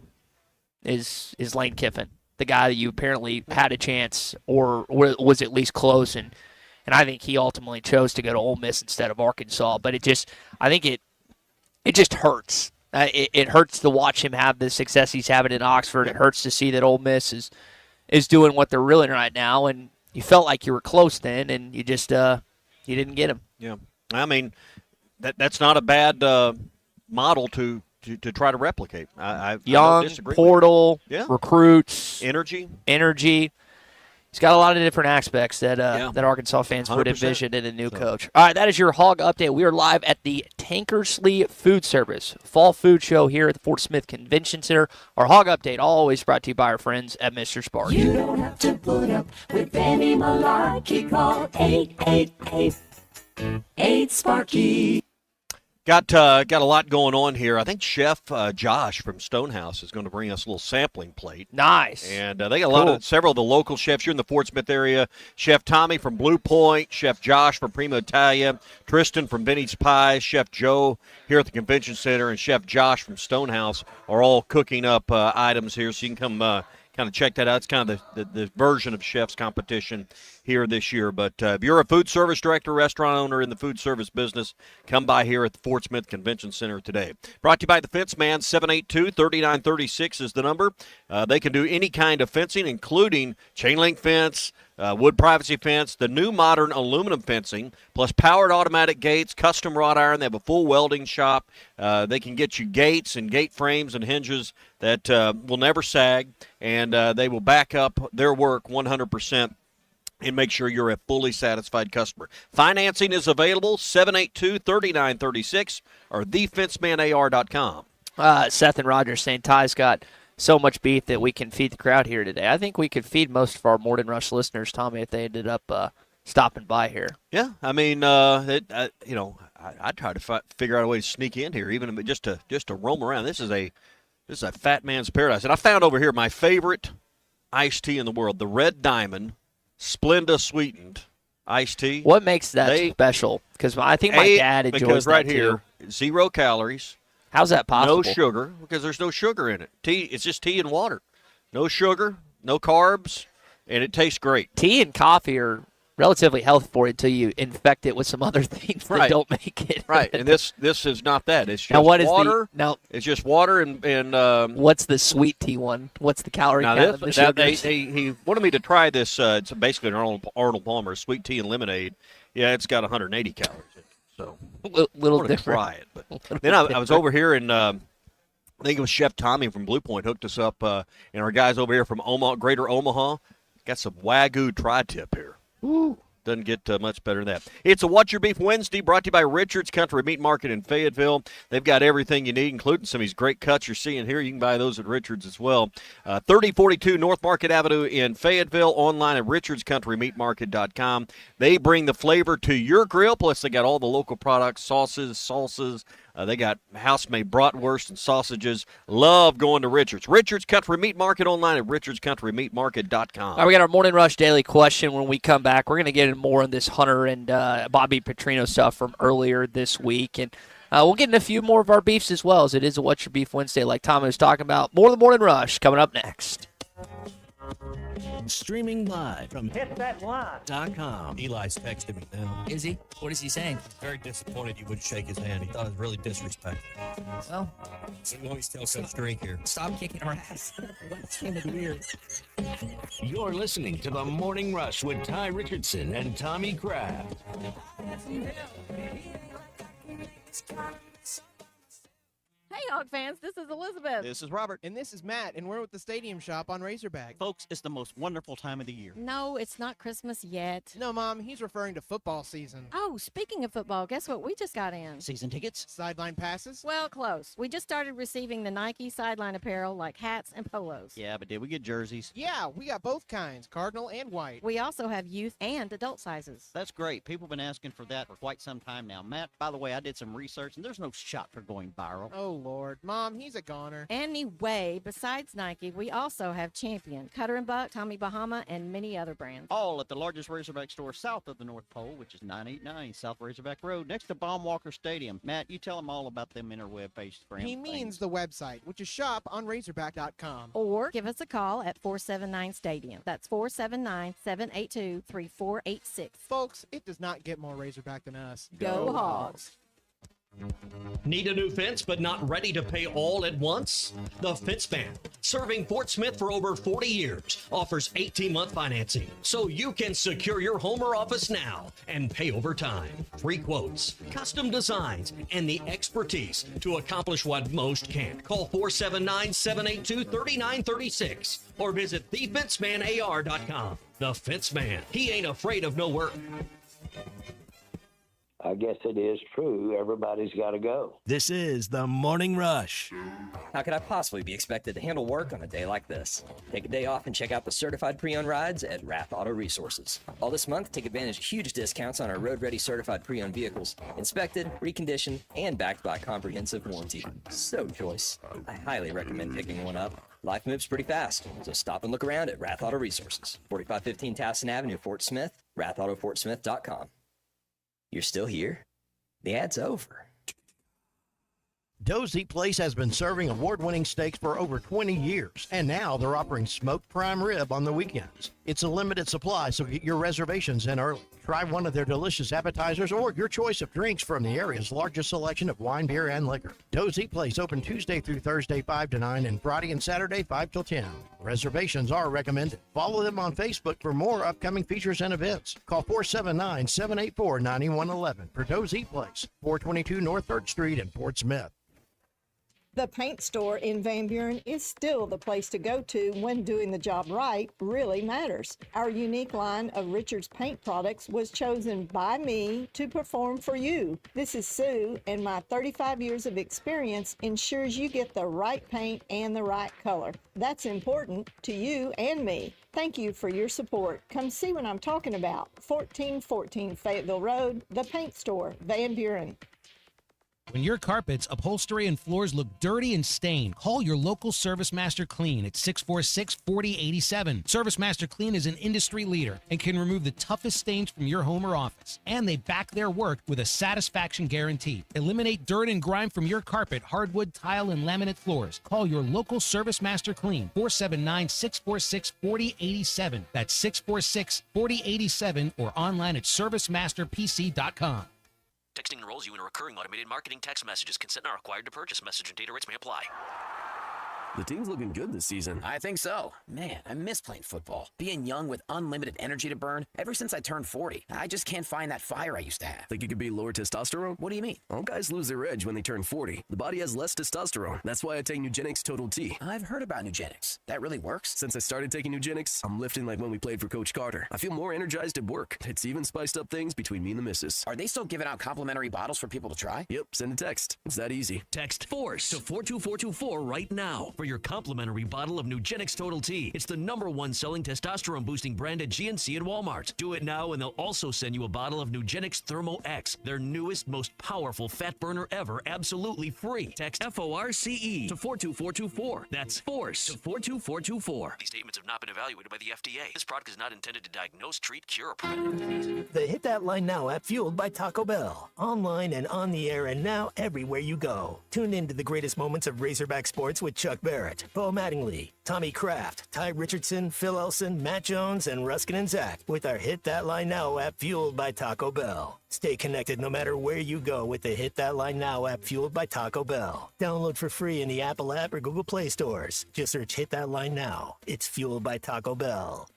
is Lane Kiffin, the guy that you apparently had a chance or was at least close, and I think he ultimately chose to go to Ole Miss instead of Arkansas. But I think it just hurts. It hurts to watch him have the success he's having in Oxford. It hurts to see that Ole Miss is doing what they're really right now, and you felt like you were close then, and you just you didn't get him. Yeah, I mean that's not a bad model to try to replicate. I Young, don't disagree portal, recruits, energy. He's got a lot of different aspects that Arkansas fans would 100%. envision in a new coach. All right, that is your Hog Update. We are live at the Tankersley Food Service Fall Food Show here at the Fort Smith Convention Center. Our Hog Update always brought to you by our friends at Mr. Sparky. You don't have to put up with any malarkey. Call 888-8-SPARKY. Got a lot going on here. I think Chef Josh from Stonehouse is going to bring us a little sampling plate. Nice. And they got several of the local chefs here in the Fort Smith area. Chef Tommy from Blue Point, Chef Josh from Primo Italia, Tristan from Vinny's Pies, Chef Joe here at the Convention Center, and Chef Josh from Stonehouse are all cooking up items here. So you can come kind of check that out. It's kind of the version of Chef's Competition here this year. But if you're a food service director, restaurant owner in the food service business, come by here at the Fort Smith Convention Center today. Brought to you by the Fence Man. 782-3936 is the number. They can do any kind of fencing, including chain link fence, wood privacy fence, the new modern aluminum fencing, plus powered automatic gates, custom wrought iron. They have a full welding shop. They can get you gates and gate frames and hinges that will never sag, and they will back up their work 100% and make sure you're a fully satisfied customer. Financing is available, 782-3936 or thefencemanAR.com. Seth and Roger saying Ty's got so much beef that we can feed the crowd here today. I think we could feed most of our Morning Rush listeners, Tommy, if they ended up stopping by here. Yeah, I mean, I try to figure out a way to sneak in here, even just to roam around. This is a fat man's paradise. And I found over here my favorite iced tea in the world, the Red Diamond Splenda sweetened iced tea. What makes that special? Because I think my dad enjoys because right that here, 0 calories. How's that possible? No sugar, because there's no sugar in it. Tea, it's just tea and water. No sugar, no carbs, and it tastes great. Tea and coffee are relatively healthy for you until you infect it with some other things that don't make it. Right, and this is not that. It's just now, what is water. No, it's just water and what's the sweet tea one? What's the calorie count of the sugars? He wanted me to try this. It's basically an Arnold Palmer sweet tea and lemonade. Yeah, it's got 180 calories in it. So little I different. Try it, but then I was over here and I think it was Chef Tommy from Blue Point hooked us up, and our guys over here from Greater Omaha got some Wagyu tri-tip here. Ooh. Doesn't get much better than that. It's a What's Your Beef Wednesday brought to you by Richard's Country Meat Market in Fayetteville. They've got everything you need, including some of these great cuts you're seeing here. You can buy those at Richard's as well. 3042 North Market Avenue in Fayetteville, online at richardscountrymeatmarket.com. They bring the flavor to your grill, plus they got all the local products, sauces, salsas. They got house-made bratwurst and sausages. Love going to Richard's. Richard's Country Meat Market online at richardscountrymeatmarket.com. All right, we got our Morning Rush Daily question. When we come back, we're going to get in more on this Hunter and Bobby Petrino stuff from earlier this week. And we'll get in a few more of our beefs as well, as it is a What's Your Beef Wednesday like Tom was talking about. More of the Morning Rush coming up next. Streaming live from HitThatLive.com. Eli's texting me now. Is he? What is he saying? Very disappointed you wouldn't shake his hand. He thought it was really disrespectful. Well, so you always tell Coach Drink here. Stop kicking our ass. What's in the beard? You're listening to The Morning Rush with Ty Richardson and Tommy Kraft. Hey, Hog fans, this is Elizabeth. This is Robert. And this is Matt, and we're at the Stadium Shop on Razorback. Folks, it's the most wonderful time of the year. No, it's not Christmas yet. No, Mom, he's referring to football season. Oh, speaking of football, guess what we just got in? Season tickets? Sideline passes? Well, close. We just started receiving the Nike sideline apparel like hats and polos. Yeah, but did we get jerseys? Yeah, we got both kinds, cardinal and white. We also have youth and adult sizes. That's great. People have been asking for that for quite some time now. Matt, by the way, I did some research, and there's no shot for going viral. Oh, Lord. Mom, he's a goner. Anyway, besides Nike, we also have Champion, Cutter & Buck, Tommy Bahama, and many other brands. All at the largest Razorback store south of the North Pole, which is 989 South Razorback Road, next to Baumwalker Stadium. Matt, you tell them all about them interweb-based brands. He means the website, which is shop on Razorback.com. Or give us a call at 479-STADIUM. That's 479-782-3486. Folks, it does not get more Razorback than us. Go Hogs! Need a new fence but not ready to pay all at once? The Fence Man, serving Fort Smith for over 40 years, offers 18-month financing so you can secure your home or office now and pay over time. Free quotes, custom designs, and the expertise to accomplish what most can't. Call 479-782-3936 or visit thefencemanAR.com. The Fence Man, he ain't afraid of no work. I guess it is true. Everybody's got to go. This is The Morning Rush. How could I possibly be expected to handle work on a day like this? Take a day off and check out the certified pre-owned rides at Rath Auto Resources. All this month, take advantage of huge discounts on our road-ready certified pre-owned vehicles, inspected, reconditioned, and backed by a comprehensive warranty. So choice. I highly recommend picking one up. Life moves pretty fast, so stop and look around at Rath Auto Resources. 4515 Towson Avenue, Fort Smith, rathautofortsmith.com. You're still here? The ad's over. Doe's Eat Place has been serving award-winning steaks for over 20 years, and now they're offering smoked prime rib on the weekends. It's a limited supply, so get your reservations in early. Try one of their delicious appetizers or your choice of drinks from the area's largest selection of wine, beer, and liquor. Doe's Eat Place open Tuesday through Thursday 5 to 9 and Friday and Saturday 5 till 10. Reservations are recommended. Follow them on Facebook for more upcoming features and events. Call 479-784-9111 for Doe's Eat Place, 422 North 3rd Street in Fort Smith. The paint store in Van Buren is still the place to go to when doing the job right really matters. Our unique line of Richards paint products was chosen by me to perform for you. This is Sue, and my 35 years of experience ensures you get the right paint and the right color. That's important to you and me. Thank you for your support. Come see what I'm talking about. 1414 Fayetteville Road, The Paint Store, Van Buren. When your carpets, upholstery, and floors look dirty and stained, call your local Service Master Clean at 646-4087. Service Master Clean is an industry leader and can remove the toughest stains from your home or office. And they back their work with a satisfaction guarantee. Eliminate dirt and grime from your carpet, hardwood, tile, and laminate floors. Call your local Service Master Clean, 479-646-4087. That's 646-4087 or online at servicemasterpc.com. Texting enrolls you in a recurring automated marketing text messages. Consent not required to purchase. Message and data rates may apply. The team's looking good this season. I think so. Man, I miss playing football. Being young with unlimited energy to burn. Ever since I turned 40, I just can't find that fire I used to have. Think you could be lower testosterone? What do you mean? All guys lose their edge when they turn 40. The body has less testosterone. That's why I take Nugenix Total T. I've heard about Nugenix. That really works? Since I started taking Nugenix, I'm lifting like when we played for Coach Carter. I feel more energized at work. It's even spiced up things between me and the missus. Are they still giving out complimentary bottles for people to try? Yep, send a text. It's that easy. Text FORCE to 42424 right now for your complimentary bottle of Nugenix Total T. It's the #1 selling testosterone boosting brand at GNC and Walmart. Do it now and they'll also send you a bottle of Nugenix Thermo X, their newest, most powerful fat burner ever, absolutely free. Text FORCE to 42424. That's FORCE to 42424. These statements have not been evaluated by the FDA. This product is not intended to diagnose, treat, cure, or prevent disease. The Hit That Line Now app, fueled by Taco Bell. Online and on the air and now everywhere you go. Tune in to the greatest moments of Razorback sports with Chuck Barrett, Bo Mattingly, Tommy Kraft, Ty Richardson, Phil Elson, Matt Jones, and Ruskin and Zach with our Hit That Line Now app, fueled by Taco Bell. Stay connected no matter where you go with the Hit That Line Now app, fueled by Taco Bell. Download for free in the Apple app or Google Play stores. Just search Hit That Line Now. It's fueled by Taco Bell.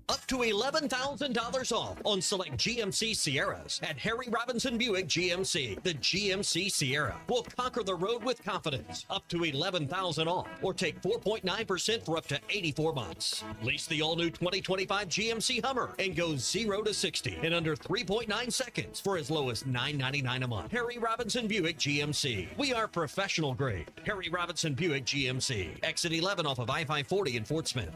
Up to $11,000 off on select GMC Sierras at Harry Robinson Buick GMC. The GMC Sierra will conquer the road with confidence. Up to $11,000 off, or take 4.9% for up to 84 months. Lease the all-new 2025 GMC Hummer and go 0 to 60 in under 3.9 seconds for as low as $9.99 a month. Harry Robinson Buick GMC. We are professional grade. Harry Robinson Buick GMC. Exit 11 off of I-540 in Fort Smith.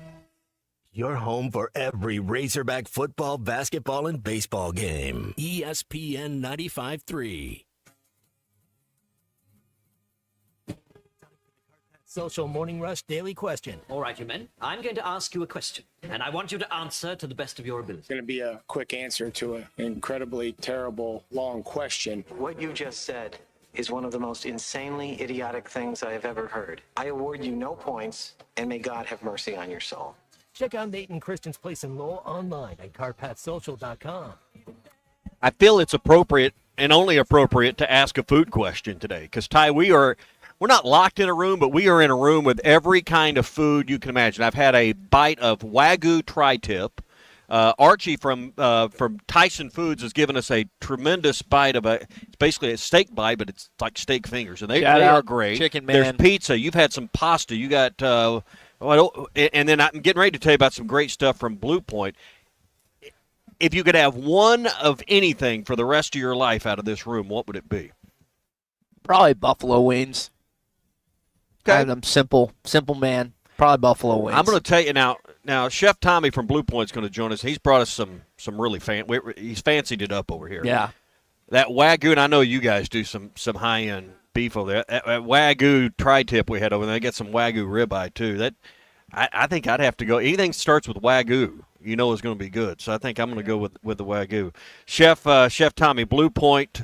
Your home for every Razorback football, basketball, and baseball game. ESPN 95.3. Social Morning Rush Daily Question. All right, you men. I'm going to ask you a question, and I want you to answer to the best of your ability. It's going to be a quick answer to an incredibly terrible, long question. What you just said is one of the most insanely idiotic things I have ever heard. I award you no points, and may God have mercy on your soul. Check out Nate and Christian's Place in Lowell online at CarpathSocial.com. I feel it's appropriate and only appropriate to ask a food question today because, Ty, we're not locked in a room, but we are in a room with every kind of food you can imagine. I've had a bite of Wagyu tri-tip. Archie from Tyson Foods has given us a tremendous bite of it's basically a steak bite, but it's like steak fingers, and they are great. Chicken Man. There's pizza. You've had some pasta. You got and then I'm getting ready to tell you about some great stuff from Blue Point. If you could have one of anything for the rest of your life out of this room, what would it be? Probably buffalo wings. Okay. I'm simple man. Probably buffalo wings. I'm going to tell you now, Chef Tommy from Blue Point is going to join us. He's brought us some really he's fancied it up over here. Yeah. That Wagyu, and I know you guys do some high-end beef over there. That Wagyu tri-tip we had over there, they get some Wagyu ribeye too. I think I'd have to go. Anything that starts with Wagyu, is going to be good. So I think I'm going to go with the Wagyu. Chef Tommy, Blue Point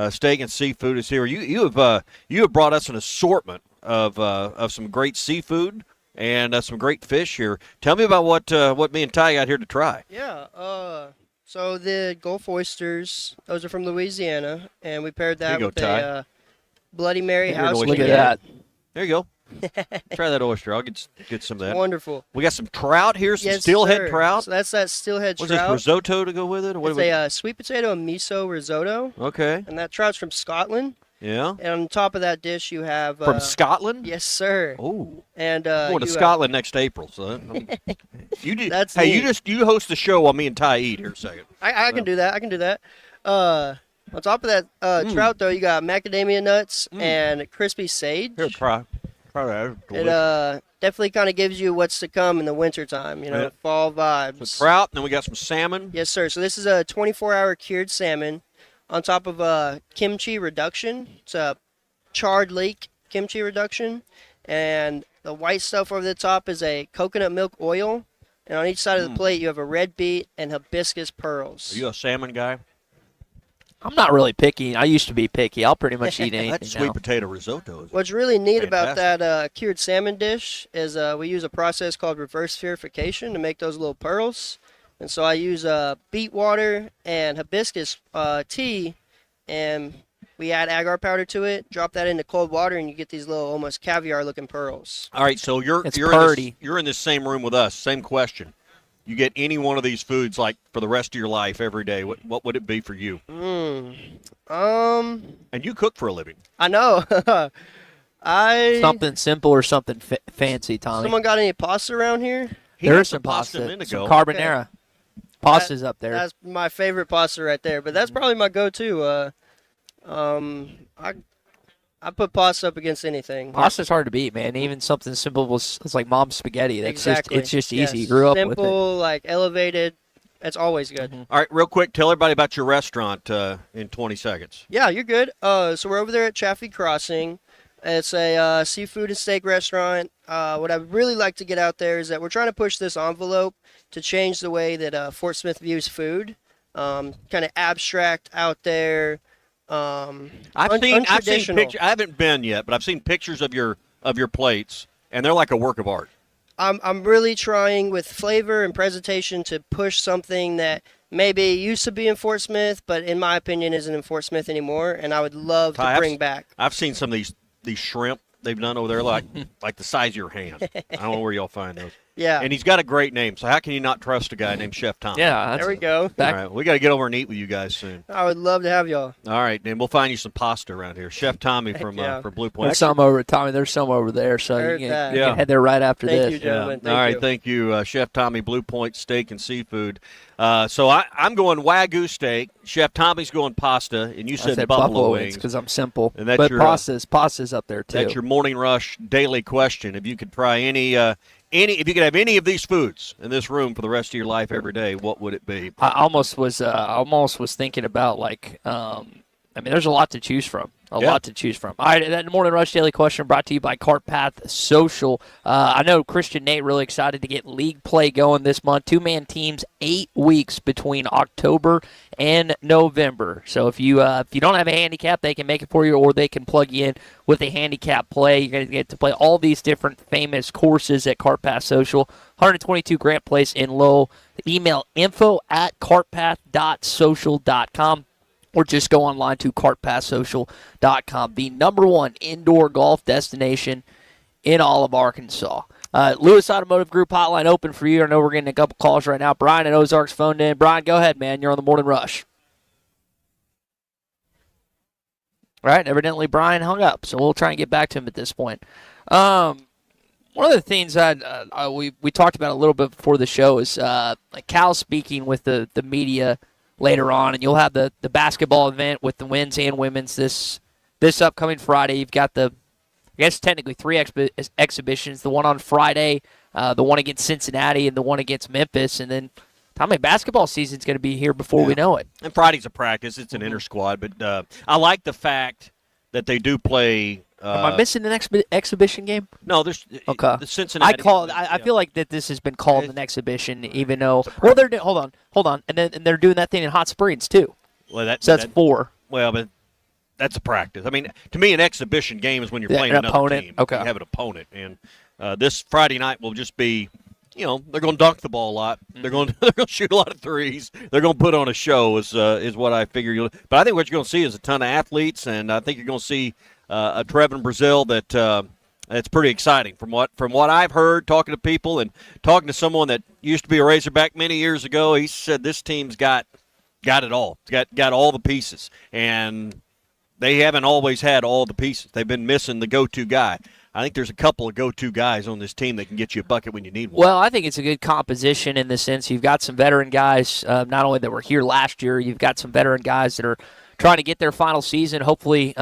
Steak and Seafood is here. You have brought us an assortment of some great seafood and some great fish here. Tell me about what me and Ty got here to try. Yeah. So the Gulf oysters, those are from Louisiana, and we paired that with a Bloody Mary house. Look at that. There you go. Try that oyster. I'll get some of that. Wonderful. We got some trout here, some steelhead trout. So that's that steelhead trout. What's this, risotto to go with it? Or it's a sweet potato and miso risotto. Okay. And that trout's from Scotland. Yeah. And on top of that dish, you have from Scotland. Yes, sir. Oh. And I'm going to Scotland next April, so you do. You host the show while me and Ty eat here in a second. I can do that. I can do that. On top of that trout, though, you got macadamia nuts and crispy sage. Here, try that. It definitely kind of gives you what's to come in the wintertime, fall vibes. Some trout, and then we got some salmon. Yes, sir. So this is a 24-hour cured salmon on top of a kimchi reduction. It's a charred leek kimchi reduction. And the white stuff over the top is a coconut milk oil. And on each side of the plate, you have a red beet and hibiscus pearls. Are you a salmon guy? I'm not really picky. I used to be picky. I'll pretty much eat anything That sweet potato risotto. What's really neat about that cured salmon dish is we use a process called reverse purification to make those little pearls. And so I use beet water and hibiscus tea and We add agar powder to it, drop that into cold water, and you get these little almost caviar-looking pearls. All right, so you're in this same room with us. Same question. You get any one of these foods like for the rest of your life every day. What would it be for you? And you cook for a living. I know. Something simple or something fancy, Tommy. Someone got any pasta around here? There is some pasta, some carbonara. Okay. Pasta's up there. That's my favorite pasta right there, but that's probably my go-to. I put pasta up against anything. Pasta's hard to beat, man. Even something simple as like mom's spaghetti. That's exactly. It's just easy. Yes. You grew up with it. Simple, like elevated. It's always good. All right, real quick, tell everybody about your restaurant in 20 seconds. Yeah, you're good. So we're over there at Chaffee Crossing. It's a seafood and steak restaurant. What I really like to get out there is that we're trying to push this envelope to change the way that Fort Smith views food. Kind of abstract out there. I've seen pictures. I haven't been yet, but I've seen pictures of your plates, and they're like a work of art. I'm really trying with flavor and presentation to push something that maybe used to be in Fort Smith, but in my opinion isn't in Fort Smith anymore, and I would love to bring back. I've seen some of these shrimp they've done over there, like the size of your hand. I don't know where y'all find those. Yeah. And he's got a great name, so how can you not trust a guy named Chef Tom? Yeah. There we go. All right, we got to get over and eat with you guys soon. I would love to have y'all. All right, then we'll find you some pasta around here. Chef Tommy from Blue Point. There's some over, Tommy. There's some over there, so you can head there right after this. Thank you, gentlemen. All right, thank you, Chef Tommy, Blue Point Steak and Seafood. So I'm going Wagyu steak. Chef Tommy's going pasta, and you said buffalo wings because I'm simple. And that's but your, pasta's up there too. That's your Morning Rush daily question. If you could try if you could have any of these foods in this room for the rest of your life every day, what would it be? I almost was thinking about there's a lot to choose from. A lot to choose from. All right, that Morning Rush Daily Question brought to you by Cart Path Social. I know Christian Nate really excited to get league play going this month. 2-man teams, 8 weeks between October and November. So if you don't have a handicap, they can make it for you, or they can plug you in with a handicap play. You're going to get to play all these different famous courses at Cart Path Social. 122 Grant Place in Lowell. Email info@cartpath.social.com. Or just go online to cartpathsocial.com, the #1 indoor golf destination in all of Arkansas. Lewis Automotive Group hotline open for you. I know we're getting a couple calls right now. Brian at Ozarks phoned in. Brian, go ahead, man. You're on the Morning Rush. All right, evidently Brian hung up, so we'll try and get back to him at this point. One of the things that we talked about a little bit before the show is Cal speaking with the media later on, and you'll have the basketball event with the men's and women's this upcoming Friday. You've got I guess technically 3 exhibitions, the one on Friday, the one against Cincinnati, and the one against Memphis, and then basketball season's going to be here before we know it. And Friday's a practice. It's an inter-squad, but I like the fact that they do play. Am I missing an exhibition game? No, there's okay. The Cincinnati. I feel like that this has been called an exhibition, even though they're hold on, and they're doing that thing in Hot Springs too. Well, that's 4. Well, but that's a practice. I mean, to me, an exhibition game is when you're playing another opponent. team. Okay, you have an opponent, and this Friday night will just be. They're going to dunk the ball a lot. They're going to shoot a lot of threes. They're going to put on a show, is what I figure. But I think what you're going to see is a ton of athletes, and I think you're going to see a Trevin Brazil that's pretty exciting. From what I've heard, talking to people and talking to someone that used to be a Razorback many years ago, he said this team's got it all. It's got all the pieces, and they haven't always had all the pieces. They've been missing the go-to guy. I think there's a couple of go-to guys on this team that can get you a bucket when you need one. Well, I think it's a good composition in the sense you've got some veteran guys, not only that were here last year, you've got some veteran guys that are trying to get their final season, hopefully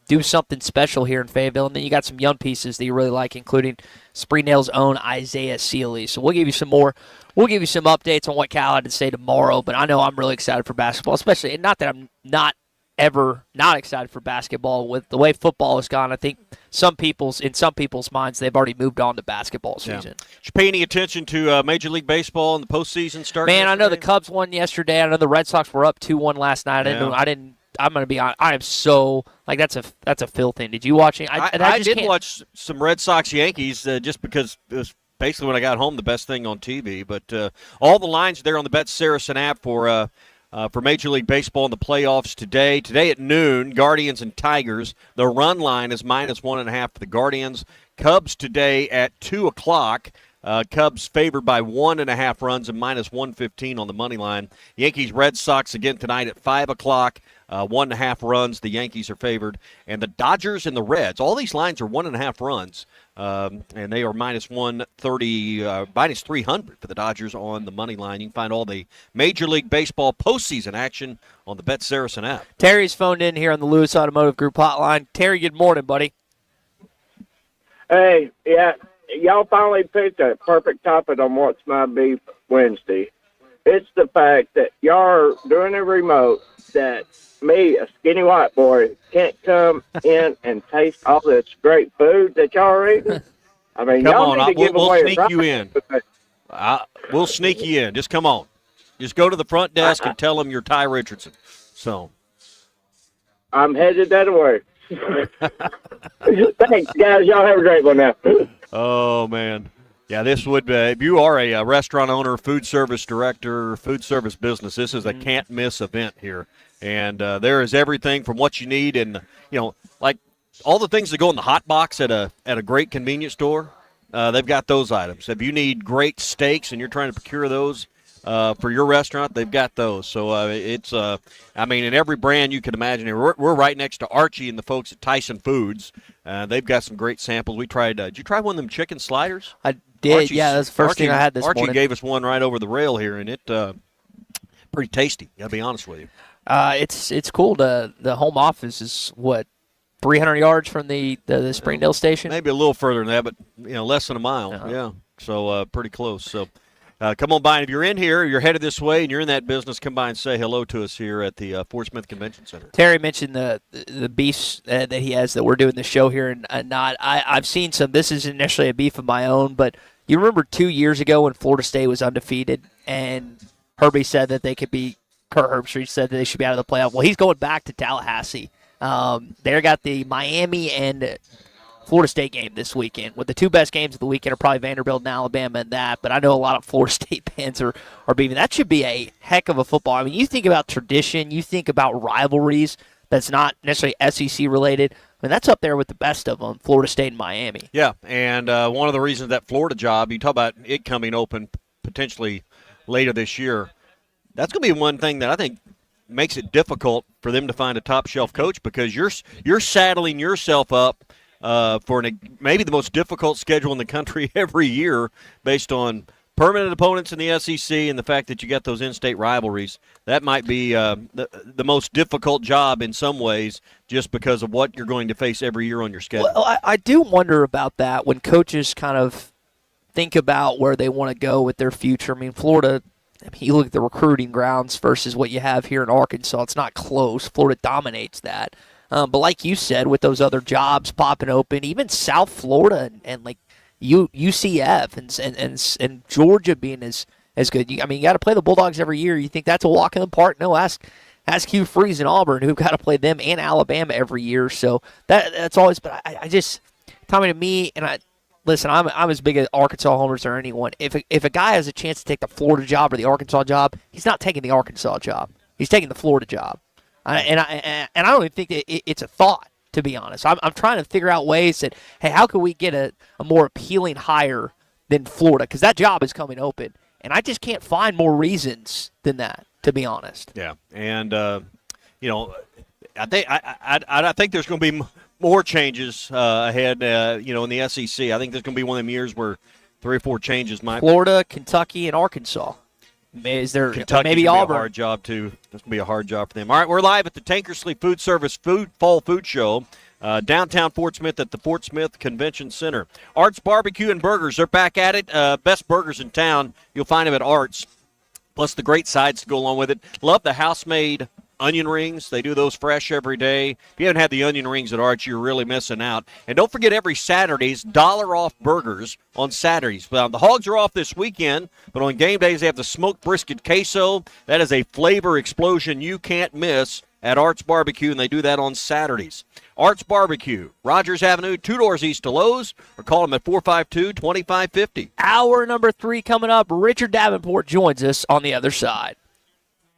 do something special here in Fayetteville. And then you got some young pieces that you really like, including Springdale's own Isaiah Sealy. So we'll give you some more. We'll give you some updates on what Cal had to say tomorrow. But I know I'm really excited for basketball, especially, and not that I'm not ever not excited for basketball. With the way football has gone, I think in some people's minds, they've already moved on to basketball season. Did you pay any attention to Major League Baseball and the postseason starting? Man, yesterday? I know the Cubs won yesterday. I know the Red Sox were up 2-1 last night. I'm going to be honest. I am so that's a Phil thing. Did you watch it? I did watch some Red Sox Yankees just because it was basically when I got home the best thing on TV. But all the lines there on the Bet Saracen app for for Major League Baseball in the playoffs today. Today at noon, Guardians and Tigers. The run line is -1.5 for the Guardians. Cubs today at 2 o'clock. Cubs favored by 1.5 runs and -115 on the money line. Yankees, Red Sox again tonight at 5 o'clock. 1.5 runs. The Yankees are favored. And the Dodgers and the Reds. All these lines are 1.5 runs. And they are -130, -300 for the Dodgers on the money line. You can find all the Major League Baseball postseason action on the Bet Saracen app. Terry's phoned in here on the Lewis Automotive Group hotline. Terry, good morning, buddy. Hey, yeah, y'all finally picked a perfect topic on What's My Beef Wednesday. It's the fact that y'all are doing a remote that me, a skinny white boy, can't come in and taste all this great food that y'all are eating. I mean, come y'all on, need to give we'll away sneak you in. We'll sneak you in. Just come on. Just go to the front desk and tell them you're Ty Richardson. So I'm headed that way. Thanks, guys. Y'all have a great one now. Oh, man. Yeah, this would be, if you are a restaurant owner, food service director, food service business, this is a can't-miss event here. And there is everything from what you need and, like all the things that go in the hot box at a great convenience store, they've got those items. If you need great steaks and you're trying to procure those for your restaurant, they've got those. So it's, in every brand you can imagine. We're right next to Archie and the folks at Tyson Foods. They've got some great samples. We tried, did you try one of them chicken sliders? I did, yeah. That's the first thing I had this morning. Archie gave us one right over the rail here, and it pretty tasty, got to be honest with you. It's cool. The home office is, 300 yards from the Springdale station? Maybe a little further than that, but less than a mile. Uh-huh. Yeah, so pretty close. So come on by. And if you're in here, you're headed this way, and you're in that business, come by and say hello to us here at the Fort Smith Convention Center. Terry mentioned the beefs that he has that we're doing the show here, and I've seen some. This isn't necessarily a beef of my own, but you remember 2 years ago when Florida State was undefeated, and Herbie said that they could be. Kurt Herbstreit said that they should be out of the playoff. Well, he's going back to Tallahassee. They got the Miami and Florida State game this weekend. With the two best games of the weekend are probably Vanderbilt and Alabama and that, but I know a lot of Florida State fans are beefing. That should be a heck of a football. I mean, you think about tradition, you think about rivalries that's not necessarily SEC related. I mean, that's up there with the best of them, Florida State and Miami. Yeah, and one of the reasons that Florida job, you talk about it coming open potentially later this year, that's going to be one thing that I think makes it difficult for them to find a top-shelf coach because you're saddling yourself up for maybe the most difficult schedule in the country every year based on permanent opponents in the SEC and the fact that you got those in-state rivalries. That might be the most difficult job in some ways just because of what you're going to face every year on your schedule. Well, I do wonder about that when coaches kind of think about where they want to go with their future. I mean, Florida – you look at the recruiting grounds versus what you have here in Arkansas. It's not close. Florida dominates that. But like you said, with those other jobs popping open, even South Florida and like UCF and Georgia being as good. You got to play the Bulldogs every year. You think that's a walk in the park? No, ask Hugh Freeze and Auburn, who've got to play them and Alabama every year. So that's always. But I just, Tommy, to me, listen, I'm as big an Arkansas homer as anyone. If a guy has a chance to take the Florida job or the Arkansas job, he's not taking the Arkansas job. He's taking the Florida job. And I don't even think that it's a thought, to be honest. I'm trying to figure out ways that, hey, how can we get a more appealing hire than Florida? Because that job is coming open. And I just can't find more reasons than that, to be honest. Yeah, and, I think there's going to be more changes ahead, in the SEC. I think there's going to be one of them years where 3 or 4 changes might. Florida, Kentucky, and Arkansas. Is there Kentucky maybe Auburn? Be a hard job too. That's going to be a hard job for them. All right, we're live at the Tankersley Food Service Fall Food Show, downtown Fort Smith at the Fort Smith Convention Center. Art's Barbecue and Burgers, they're back at it. Best burgers in town. You'll find them at Art's. Plus the great sides to go along with it. Love the house-made onion rings. They do those fresh every day. If you haven't had the onion rings at Arch, you're really missing out. And don't forget every Saturday's $1 burgers on Saturdays. Well, the hogs are off this weekend, but on game days they have the smoked brisket queso. That is a flavor explosion you can't miss at Art's Barbecue, and they do that on Saturdays. Art's Barbecue, Rogers Avenue, 2 doors east of Lowe's, or call them at 452-2550. Hour number 3 coming up. Richard Davenport joins us on the other side.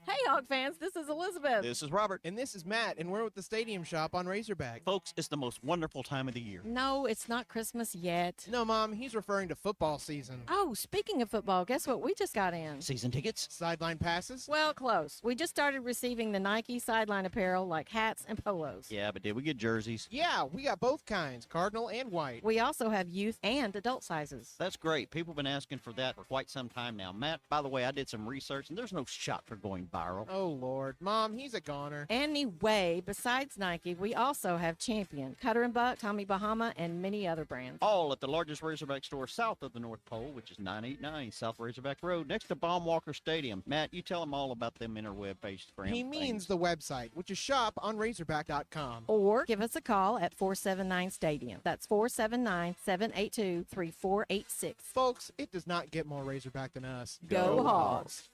Hey, Hawk fans, this is Elizabeth. This is Robert. And this is Matt, and we're with the Stadium Shop on Razorback. Folks, it's the most wonderful time of the year. No, it's not Christmas yet. No, Mom, he's referring to football season. Oh, speaking of football, guess what we just got in? Season tickets? Sideline passes? Well, close. We just started receiving the Nike sideline apparel like hats and polos. Yeah, but did we get jerseys? Yeah, we got both kinds, cardinal and white. We also have youth and adult sizes. That's great. People have been asking for that for quite some time now. Matt, by the way, I did some research, and there's no shot for going viral. Oh, Lord. Mom, he's a goner. Anyway, besides Nike, we also have Champion, Cutter & Buck, Tommy Bahama, and many other brands. All at the largest Razorback store south of the North Pole, which is 989 South Razorback Road, next to Baumwalker Stadium. Matt, you tell them all about them interweb-based brands. He means the website, which is shoponrazorback.com. Or give us a call at 479-STADIUM. That's 479-782-3486. Folks, it does not get more Razorback than us. Go Hogs!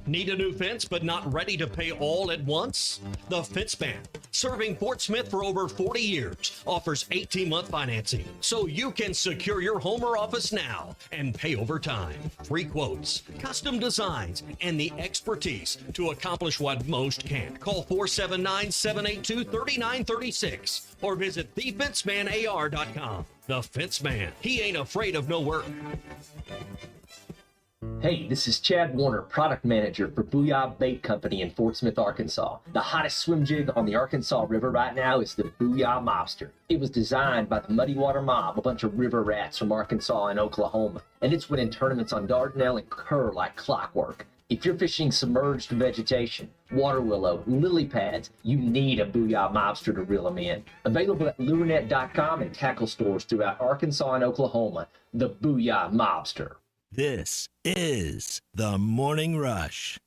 Need a new fence but not ready to pay all at once? The Fence Man, serving Fort Smith for over 40 years, offers 18-month financing so you can secure your home or office now and pay over time. Free quotes, custom designs, and the expertise to accomplish what most can't. Call 479-782-3936 or visit thefencemanAR.com. The Fence Man, he ain't afraid of no work. Hey, this is Chad Warner, product manager for Booyah Bait Company in Fort Smith, Arkansas. The hottest swim jig on the Arkansas River right now is the Booyah Mobster. It was designed by the Muddy Water Mob, a bunch of river rats from Arkansas and Oklahoma, and it's winning tournaments on Dardanelle and Kerr like clockwork. If you're fishing submerged vegetation, water willow, lily pads, you need a Booyah Mobster to reel them in. Available at lurenet.com and tackle stores throughout Arkansas and Oklahoma, the Booyah Mobster. This is the Morning Rush.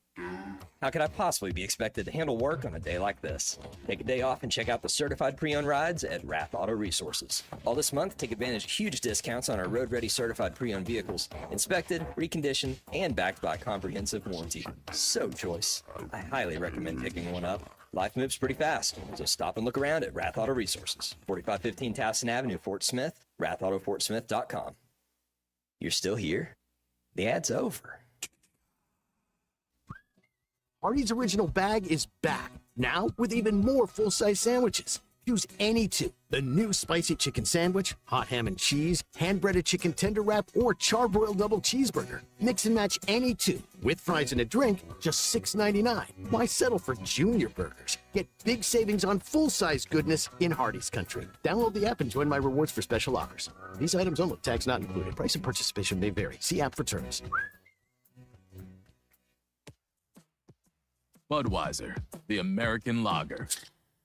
How could I possibly be expected to handle work on a day like this? Take a day off and check out the certified pre-owned rides at Rath Auto Resources. All this month, take advantage of huge discounts on our road-ready certified pre-owned vehicles, inspected, reconditioned, and backed by a comprehensive warranty. So choice. I highly recommend picking one up. Life moves pretty fast, so stop and look around at Rath Auto Resources. 4515 Towson Avenue, Fort Smith, rathautofortsmith.com. You're still here? The ad's over. Artie's Original Bag is back, now with even more full-size sandwiches. Choose any two. The new spicy chicken sandwich, hot ham and cheese, hand-breaded chicken tender wrap, or charbroiled double cheeseburger. Mix and match any two, with fries and a drink, just $6.99. Why settle for junior burgers? Get big savings on full-size goodness in Hardee's country. Download the app and join my rewards for special offers. These items only, tax not included. Price and participation may vary. See app for terms. Budweiser, the American lager.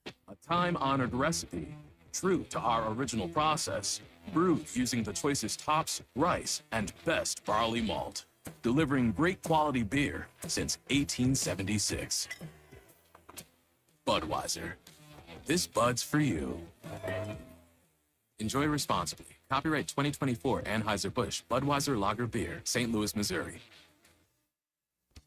A time-honored recipe, true to our original process, brewed using the choicest hops, rice, and best barley malt, delivering great quality beer since 1876. Budweiser. This Bud's for you. Enjoy responsibly. Copyright 2024 Anheuser-Busch Budweiser Lager Beer, St. Louis, Missouri.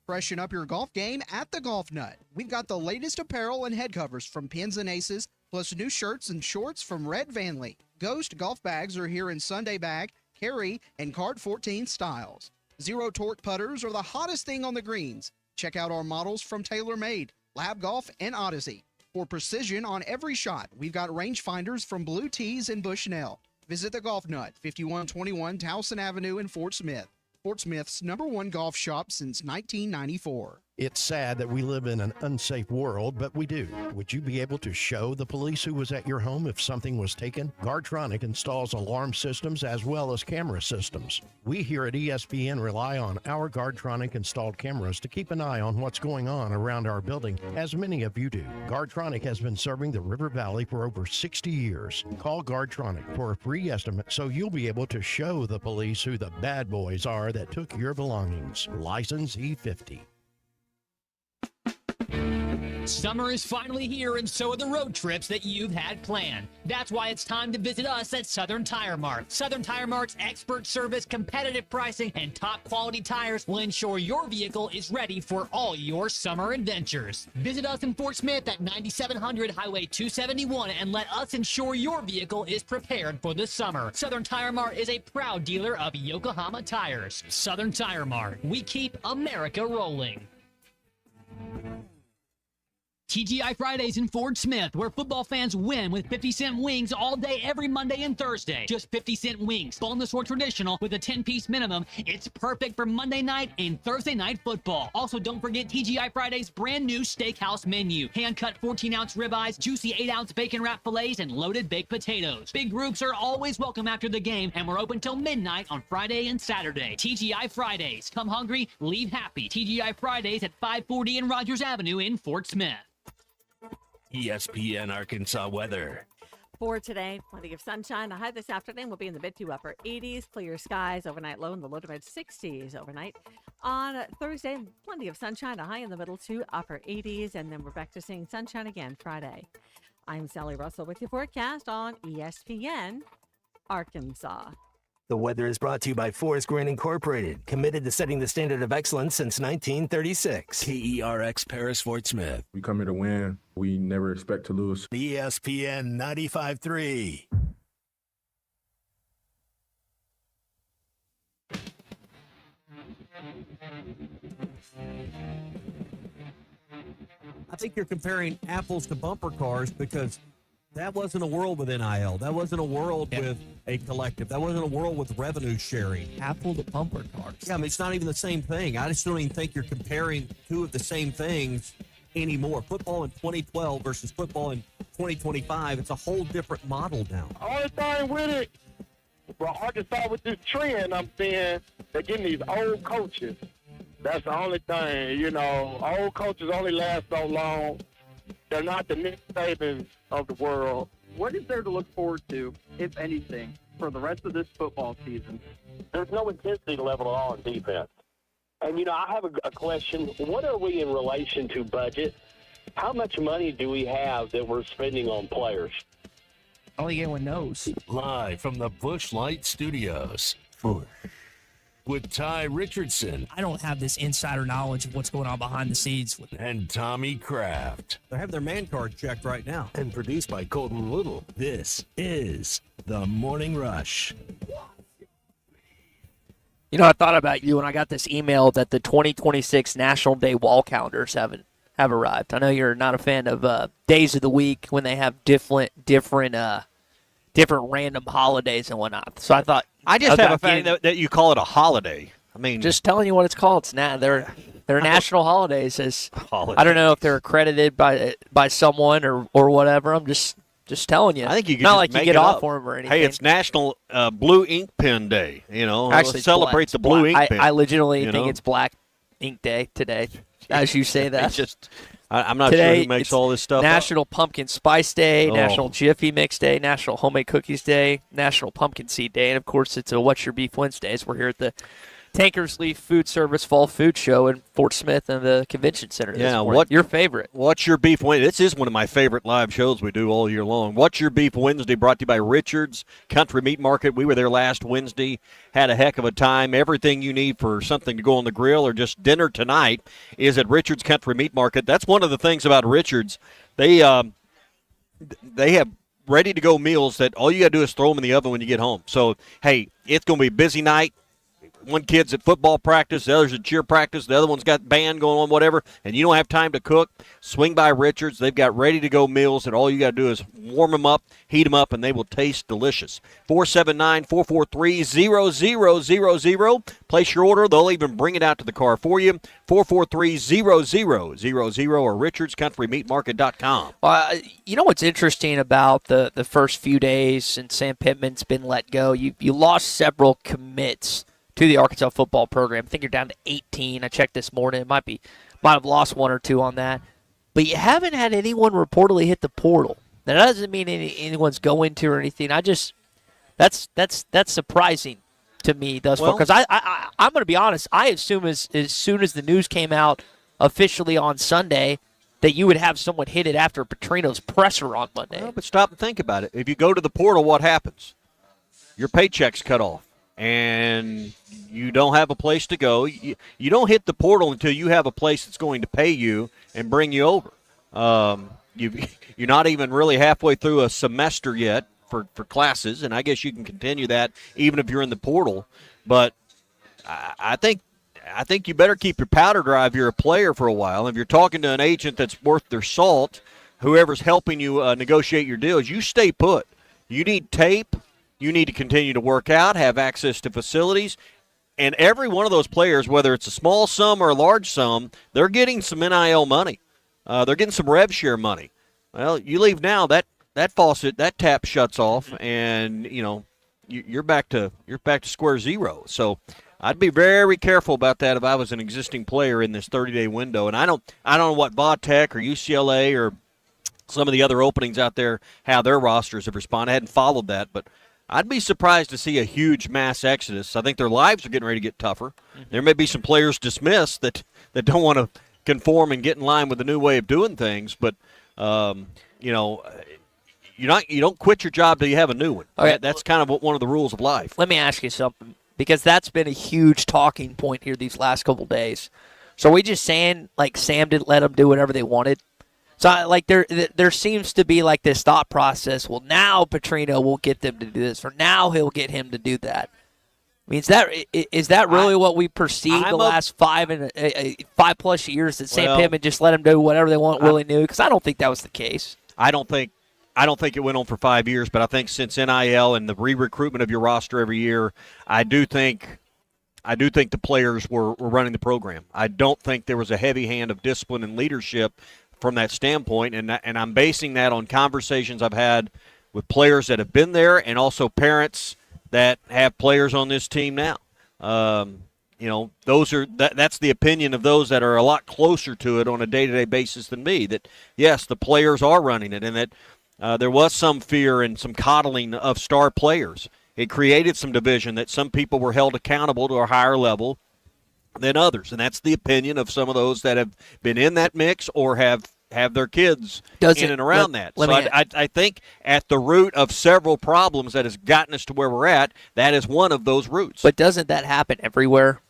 Freshen up your golf game at the Golf Nut. We've got the latest apparel and head covers from Pins and Aces, plus new shirts and shorts from Red Vanley. Ghost golf bags are here in Sunday bag, carry, and card 14 styles. Zero torque putters are the hottest thing on the greens. Check out our models from TaylorMade, Lab Golf, and Odyssey. For precision on every shot, we've got rangefinders from Blue Tees and Bushnell. Visit the Golf Nut, 5121 Towson Avenue in Fort Smith. Fort Smith's #1 golf shop since 1994. It's sad that we live in an unsafe world, but we do. Would you be able to show the police who was at your home if something was taken? Guardtronic installs alarm systems as well as camera systems. We here at ESPN rely on our Guardtronic installed cameras to keep an eye on what's going on around our building, as many of you do. Guardtronic has been serving the River Valley for over 60 years. Call Guardtronic for a free estimate so you'll be able to show the police who the bad boys are that took your belongings. License E50. Summer is finally here, and so are the road trips that you've had planned. That's why it's time to visit us at Southern Tire Mart. Southern Tire Mart's expert service, competitive pricing, and top quality tires will ensure your vehicle is ready for all your summer adventures. Visit us in Fort Smith at 9700 Highway 271 and let us ensure your vehicle is prepared for the summer. Southern Tire Mart is a proud dealer of Yokohama tires. Southern Tire Mart. We keep America rolling. TGI Fridays in Fort Smith, where football fans win with 50-cent wings all day, every Monday and Thursday. Just 50-cent wings, boneless or traditional, with a 10-piece minimum. It's perfect for Monday night and Thursday night football. Also, don't forget TGI Fridays' brand new steakhouse menu. Hand-cut 14-ounce ribeyes, juicy 8-ounce bacon-wrapped fillets, and loaded baked potatoes. Big groups are always welcome after the game, and we're open till midnight on Friday and Saturday. TGI Fridays. Come hungry, leave happy. TGI Fridays at 540 and Rogers Avenue in Fort Smith. ESPN Arkansas weather. For today, plenty of sunshine. The high this afternoon will be in the mid to upper 80s. Clear skies overnight, low in the low to mid 60s overnight. On Thursday, plenty of sunshine. A high in the middle to upper 80s. And then we're back to seeing sunshine again Friday. I'm Sally Russell with your forecast on ESPN Arkansas. The weather is brought to you by Forest Grain Incorporated, committed to setting the standard of excellence since 1936. KERX Paris Fort Smith. We come here to win. We never expect to lose. ESPN 95.3. I think you're comparing apples to bumper cars because that wasn't a world with NIL. That wasn't a world with a collective. That wasn't a world with revenue sharing. Apple to bumper cars. Yeah, I mean, it's not even the same thing. I just don't even think you're comparing two of the same things anymore. Football in 2012 versus football in 2025, it's a whole different model now. Only thing with it, for Arkansas with this trend, I'm seeing they're getting these old coaches. That's the only thing. You know, old coaches only last so long. They're not the Nick Sabans of the world. What is there to look forward to, if anything, for the rest of this football season? There's no intensity level at all in defense. And, you know, I have a question. What are we in relation to budget? How much money do we have that we're spending on players? Only anyone knows. Live from the Busch Light Studios. With Ty Richardson. I don't have this insider knowledge of what's going on behind the scenes. And Tommy Kraft. They have their man card checked right now. And produced by Colton Little. This is The Morning Rush. You know, I thought about you when I got this email that the 2026 National Day wall calendars have arrived. I know you're not a fan of days of the week when they have different random holidays and whatnot. So I thought I just have a feeling that you call it a holiday. I mean, just telling you what it's called. It's not they're national holidays. I don't know if they're accredited by someone or whatever. I'm just telling you. I think you can not just like make you get it off up. for them or anything. Hey, it's National Blue Ink Pen Day. You know, actually celebrate the blue ink pen. I legitimately think it's Black Ink Day today, as you say that. It's just. I'm not Today, sure who makes all this stuff National up. Pumpkin Spice Day, Oh. National Jiffy Mix Day, National Homemade Cookies Day, National Pumpkin Seed Day, and, of course, it's a What's Your Beef Wednesdays. We're here at the Tankersley Food Service Fall Food Show in Fort Smith and the Convention Center this morning. Your favorite? What's Your Beef Wednesday? This is one of my favorite live shows we do all year long. What's Your Beef Wednesday, brought to you by Richard's Country Meat Market. We were there last Wednesday, had a heck of a time. Everything you need for something to go on the grill or just dinner tonight is at Richard's Country Meat Market. That's one of the things about Richard's. They have ready-to-go meals that all you got to do is throw them in the oven when you get home. So, hey, it's going to be a busy night. One kid's at football practice, the other's at cheer practice, the other one's got band going on, whatever, and you don't have time to cook, swing by Richard's. They've got ready-to-go meals that all you got to do is warm them up, heat them up, and they will taste delicious. 479-443-0000. Place your order. They'll even bring it out to the car for you. 443-0000 or richardscountrymeatmarket.com. Well, you know what's interesting about the first few days since Sam Pittman's been let go? You lost several commits to the Arkansas football program. I think you're down to 18. I checked this morning. Might have lost one or two on that. But you haven't had anyone reportedly hit the portal. Now, that doesn't mean anyone's going to or anything. That's surprising to me thus far. Because I'm going to be honest. I assume as soon as the news came out officially on Sunday that you would have someone hit it after Petrino's presser on Monday. Well, but stop and think about it. If you go to the portal, what happens? Your paycheck's cut off. And you don't have a place to go. You don't hit the portal until you have a place that's going to pay you and bring you over. You're not even really halfway through a semester yet for classes, and I guess you can continue that even if you're in the portal. But I think I think you better keep your powder dry if you're a player for a while. If you're talking to an agent that's worth their salt, whoever's helping you negotiate your deals, you stay put. You need tape. You need to continue to work out, have access to facilities. And every one of those players, whether it's a small sum or a large sum, they're getting some NIL money. They're getting some rev share money. Well, you leave now, that faucet, that tap shuts off, and you're back to square zero. So I'd be very careful about that if I was an existing player in this 30-day window. And I don't know what Vatech or UCLA or some of the other openings out there, how their rosters have responded. I hadn't followed that, but I'd be surprised to see a huge mass exodus. I think their lives are getting ready to get tougher. Mm-hmm. There may be some players dismissed that don't want to conform and get in line with the new way of doing things, but you don't quit your job till you have a new one. Okay. That's kind of one of the rules of life. Let me ask you something, because that's been a huge talking point here these last couple days. So are we just saying like Sam didn't let them do whatever they wanted? So like there seems to be like this thought process. Well, now Petrino will get them to do this, or now he'll get him to do that. I mean, is that really what we perceive the last 5+ years, that Sam Pittman just let them do whatever they want willy-nilly? Because I don't think that was the case. I don't think it went on for 5 years, but I think since NIL and the re-recruitment of your roster every year, I do think the players were running the program. I don't think there was a heavy hand of discipline and leadership from that standpoint, and I'm basing that on conversations I've had with players that have been there and also parents that have players on this team now. That's the opinion of those that are a lot closer to it on a day-to-day basis than me, that, yes, the players are running it, and that there was some fear and some coddling of star players. It created some division, that some people were held accountable to a higher level than others, and that's the opinion of some of those that have been in that mix or have their kids in and around that. So I think at the root of several problems that has gotten us to where we're at, that is one of those roots. But doesn't that happen everywhere?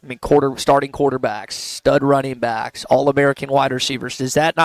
I mean, starting quarterbacks, stud running backs, All-American wide receivers. Is that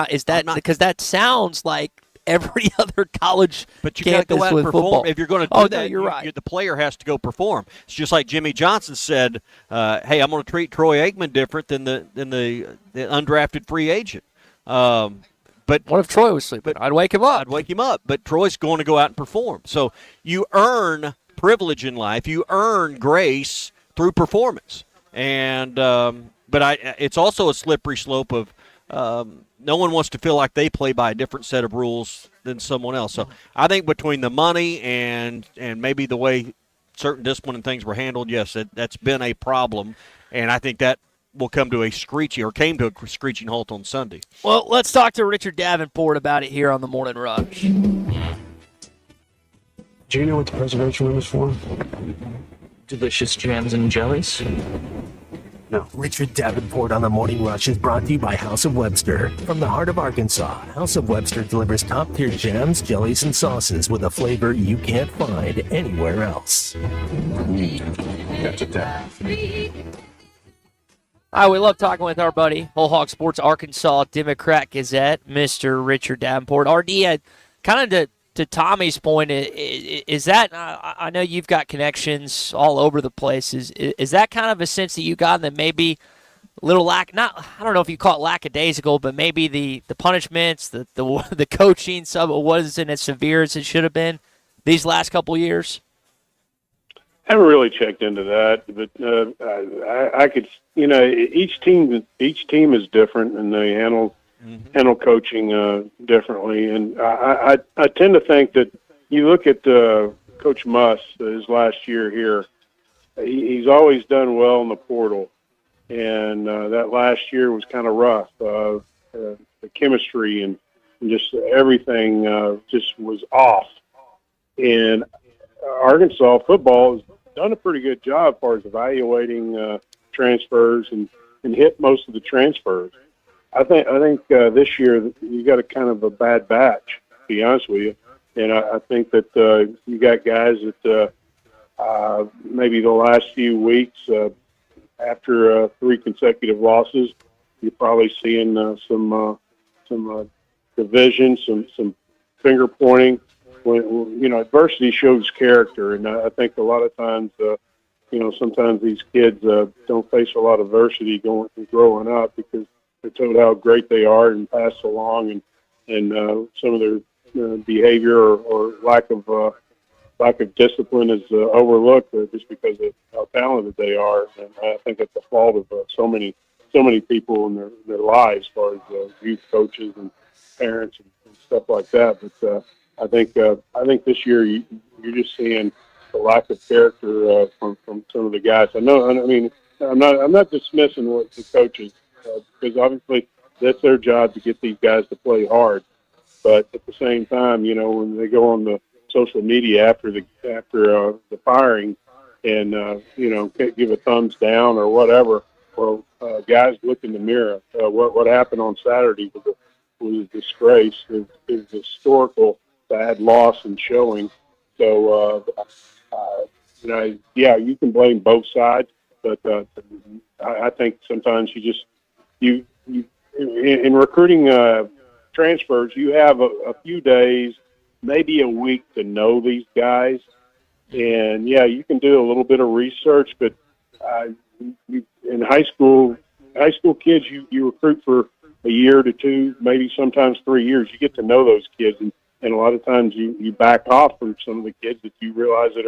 because that sounds like every other college but you got to go out and perform. Football. If you're going to do that, no, you're right. The player has to go perform. It's just like Jimmy Johnson said, hey, I'm going to treat Troy Aikman different than the undrafted free agent. But what if Troy was sleeping? I'd wake him up. But Troy's going to go out and perform. So you earn privilege in life. You earn grace through performance. And but it's also a slippery slope of no one wants to feel like they play by a different set of rules than someone else. So I think between the money and maybe the way certain discipline and things were handled, yes, that's been a problem. And I think that will came to a screeching halt on Sunday. Well, let's talk to Richard Davenport about it here on the Morning Rush. Do you know what the preservation room is for? Delicious jams and jellies? No. Richard Davenport on the Morning Rush is brought to you by House of Webster. From the heart of Arkansas, House of Webster delivers top-tier jams, jellies, and sauces with a flavor you can't find anywhere else. That's a tap. All right, we love talking with our buddy, Whole Hog Sports Arkansas Democrat Gazette, Mr. Richard Davenport. RD, kind of to Tommy's point, is that, I know you've got connections all over the place, is that kind of a sense that you got that maybe a little I don't know if you call it lackadaisical, but maybe the punishments, the coaching, some wasn't as severe as it should have been these last couple of years? I haven't really checked into that, but I could, each team is different, and they handle coaching differently. And I tend to think that you look at Coach Muss, his last year here, he's always done well in the portal, and that last year was kind of rough. The chemistry and just everything just was off. And Arkansas football has done a pretty good job as far as evaluating transfers and hit most of the transfers. I think this year you got a kind of a bad batch, to be honest with you. And I think that you got guys that maybe the last few weeks after 3 consecutive losses, you're probably seeing some division, some finger pointing. When adversity shows character, and I think a lot of times sometimes these kids don't face a lot of adversity growing up because they're told how great they are and passed along, and some of their behavior or lack of discipline is overlooked just because of how talented they are. And I think it's the fault of so many people in their lives, as far as youth coaches and parents and stuff like that. But I think this year you're just seeing the lack of character from some of the guys. I mean, I'm not dismissing what the coaches because obviously that's their job to get these guys to play hard. But at the same time, when they go on the social media after the firing and give a thumbs down or whatever, well, guys, look in the mirror. What happened on Saturday was a disgrace. It was historical bad loss and showing. So yeah, you can blame both sides, but I think sometimes you in recruiting transfers, you have a few days, maybe a week to know these guys. And yeah, you can do a little bit of research, but in high school kids, you recruit for a year to two, maybe sometimes 3 years. You get to know those kids, and a lot of times you back off from some of the kids that you realize that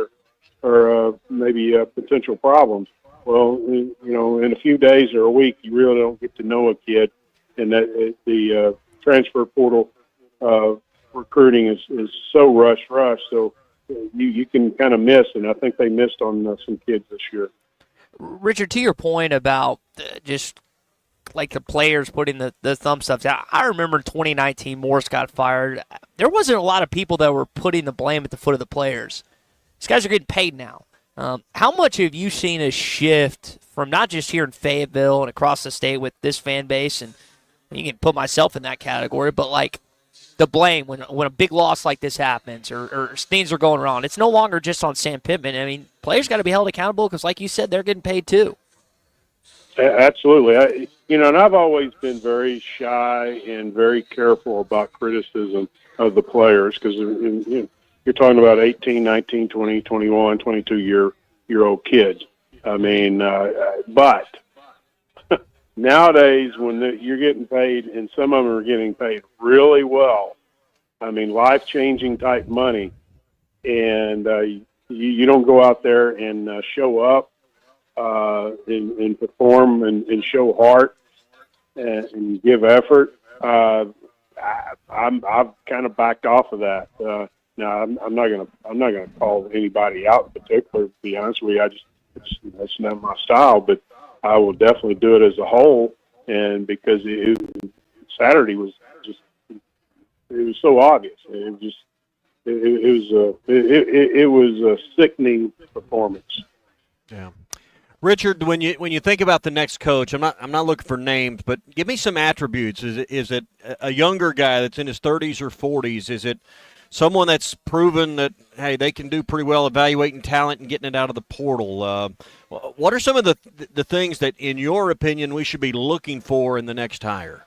are maybe potential problems. Well, in a few days or a week, you really don't get to know a kid, and that the transfer portal recruiting is so rush. So you can kind of miss, and I think they missed on some kids this year. Richard, to your point about just like the players putting the thumbs up, I remember in 2019 Morris got fired. There wasn't a lot of people that were putting the blame at the foot of the players. These guys are getting paid now. How much have you seen a shift from not just here in Fayetteville and across the state with this fan base, and you can put myself in that category, but like the blame when a big loss like this happens or things are going wrong, it's no longer just on Sam Pittman. I mean, players got to be held accountable because, like you said, they're getting paid too. Absolutely. And I've always been very shy and very careful about criticism of the players because you're talking about 18, 19, 20, 21, 22-year-old kids. I mean, but nowadays when you're getting paid, and some of them are getting paid really well, I mean, life-changing type money, and you don't go out there and show up and perform and show heart and give effort. I've kind of backed off of that. Now I'm not gonna call anybody out in particular. To be honest with you, that's not my style. But I will definitely do it as a whole. And because Saturday was so obvious. It was a sickening performance. Yeah. Richard, when you think about the next coach, I'm not looking for names, but give me some attributes. Is it a younger guy that's in his 30s or 40s? Is it someone that's proven that, hey, they can do pretty well evaluating talent and getting it out of the portal? What are some of the things that, in your opinion, we should be looking for in the next hire?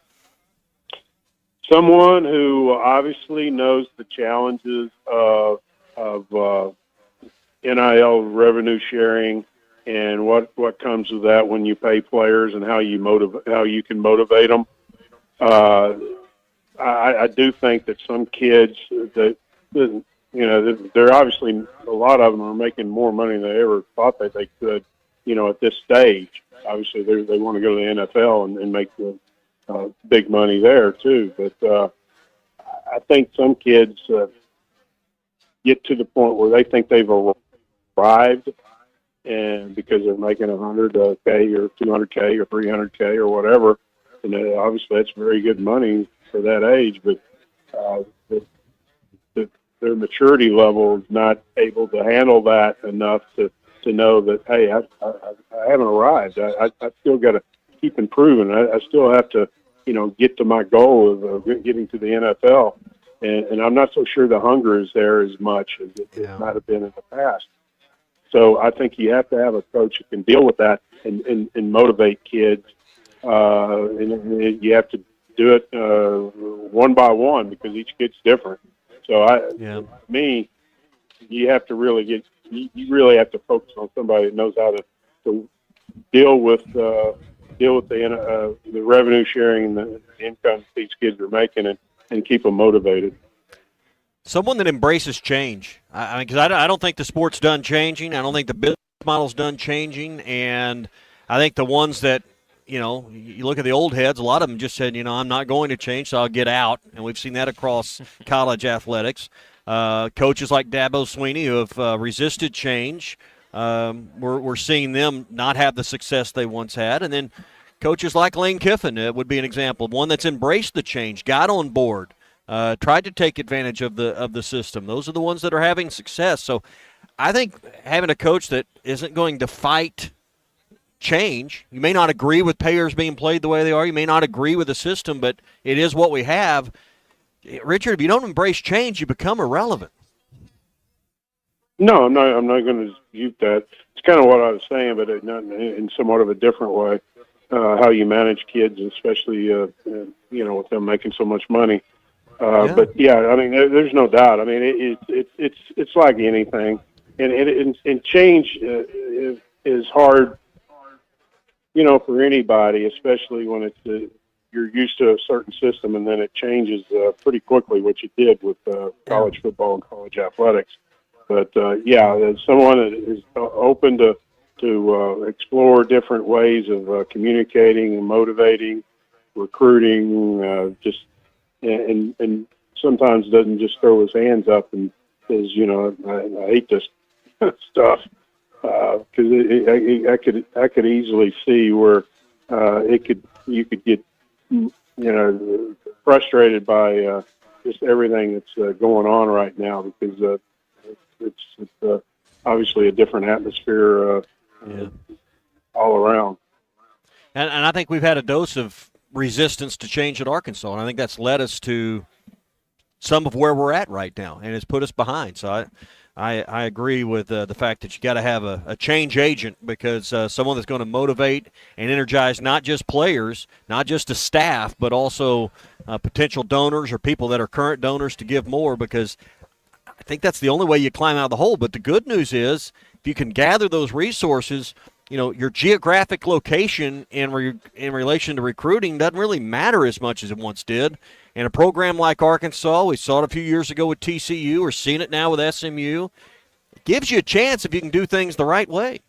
Someone who obviously knows the challenges of NIL revenue sharing and what comes with that when you pay players and how you can motivate them. I do think that some kids that they're obviously, a lot of them are making more money than they ever thought that they could. At this stage, obviously they want to go to the NFL and make the big money there too. But I think some kids get to the point where they think they've arrived, and because they're making $100K or $200K or $300K or whatever, and obviously that's very good money for that age. But their maturity level is not able to handle that enough to know that, hey, I haven't arrived. I still got to keep improving. I still have to, get to my goal of getting to the NFL. And I'm not so sure the hunger is there as much as it might have been in the past. So I think you have to have a coach who can deal with that and motivate kids. And you have to do it one by one because each kid's different. So you have to really you really have to focus on somebody that knows how to deal with the revenue sharing and the income these kids are making, and keep them motivated. Someone that embraces change. Because I don't think the sport's done changing. I don't think the business model's done changing. And I think the ones that, you look at the old heads, a lot of them just said, I'm not going to change, so I'll get out. And we've seen that across college athletics. Coaches like Dabo Swinney who have resisted change. We're seeing them not have the success they once had. And then coaches like Lane Kiffin would be an example of one that's embraced the change, got on board, tried to take advantage of the system. Those are the ones that are having success. So I think having a coach that isn't going to fight change, you may not agree with players being played the way they are, you may not agree with the system, but it is what we have. Richard, if you don't embrace change, you become irrelevant. No, I'm not going to dispute that. It's kind of what I was saying, but in somewhat of a different way. How you manage kids, especially with them making so much money. But yeah, I mean, there's no doubt. I mean, it's like anything, and change is hard, for anybody, especially when it's you're used to a certain system and then it changes pretty quickly, which it did with college football and college athletics. But as someone that is open to explore different ways of communicating and motivating, recruiting, and sometimes doesn't just throw his hands up and says, I hate this stuff, because I could easily see where you could get frustrated by just everything that's going on right now, because it's obviously a different atmosphere all around. And I think we've had a dose of resistance to change at Arkansas, and I think that's led us to some of where we're at right now, and it's put us behind. So I agree with the fact that you got to have a change agent, because someone that's going to motivate and energize not just players, not just the staff, but also potential donors or people that are current donors to give more, because I think that's the only way you climb out of the hole. But the good news is, if you can gather those resources, your geographic location in relation to recruiting doesn't really matter as much as it once did. And a program like Arkansas, we saw it a few years ago with TCU, we're seeing it now with SMU. It gives you a chance if you can do things the right way.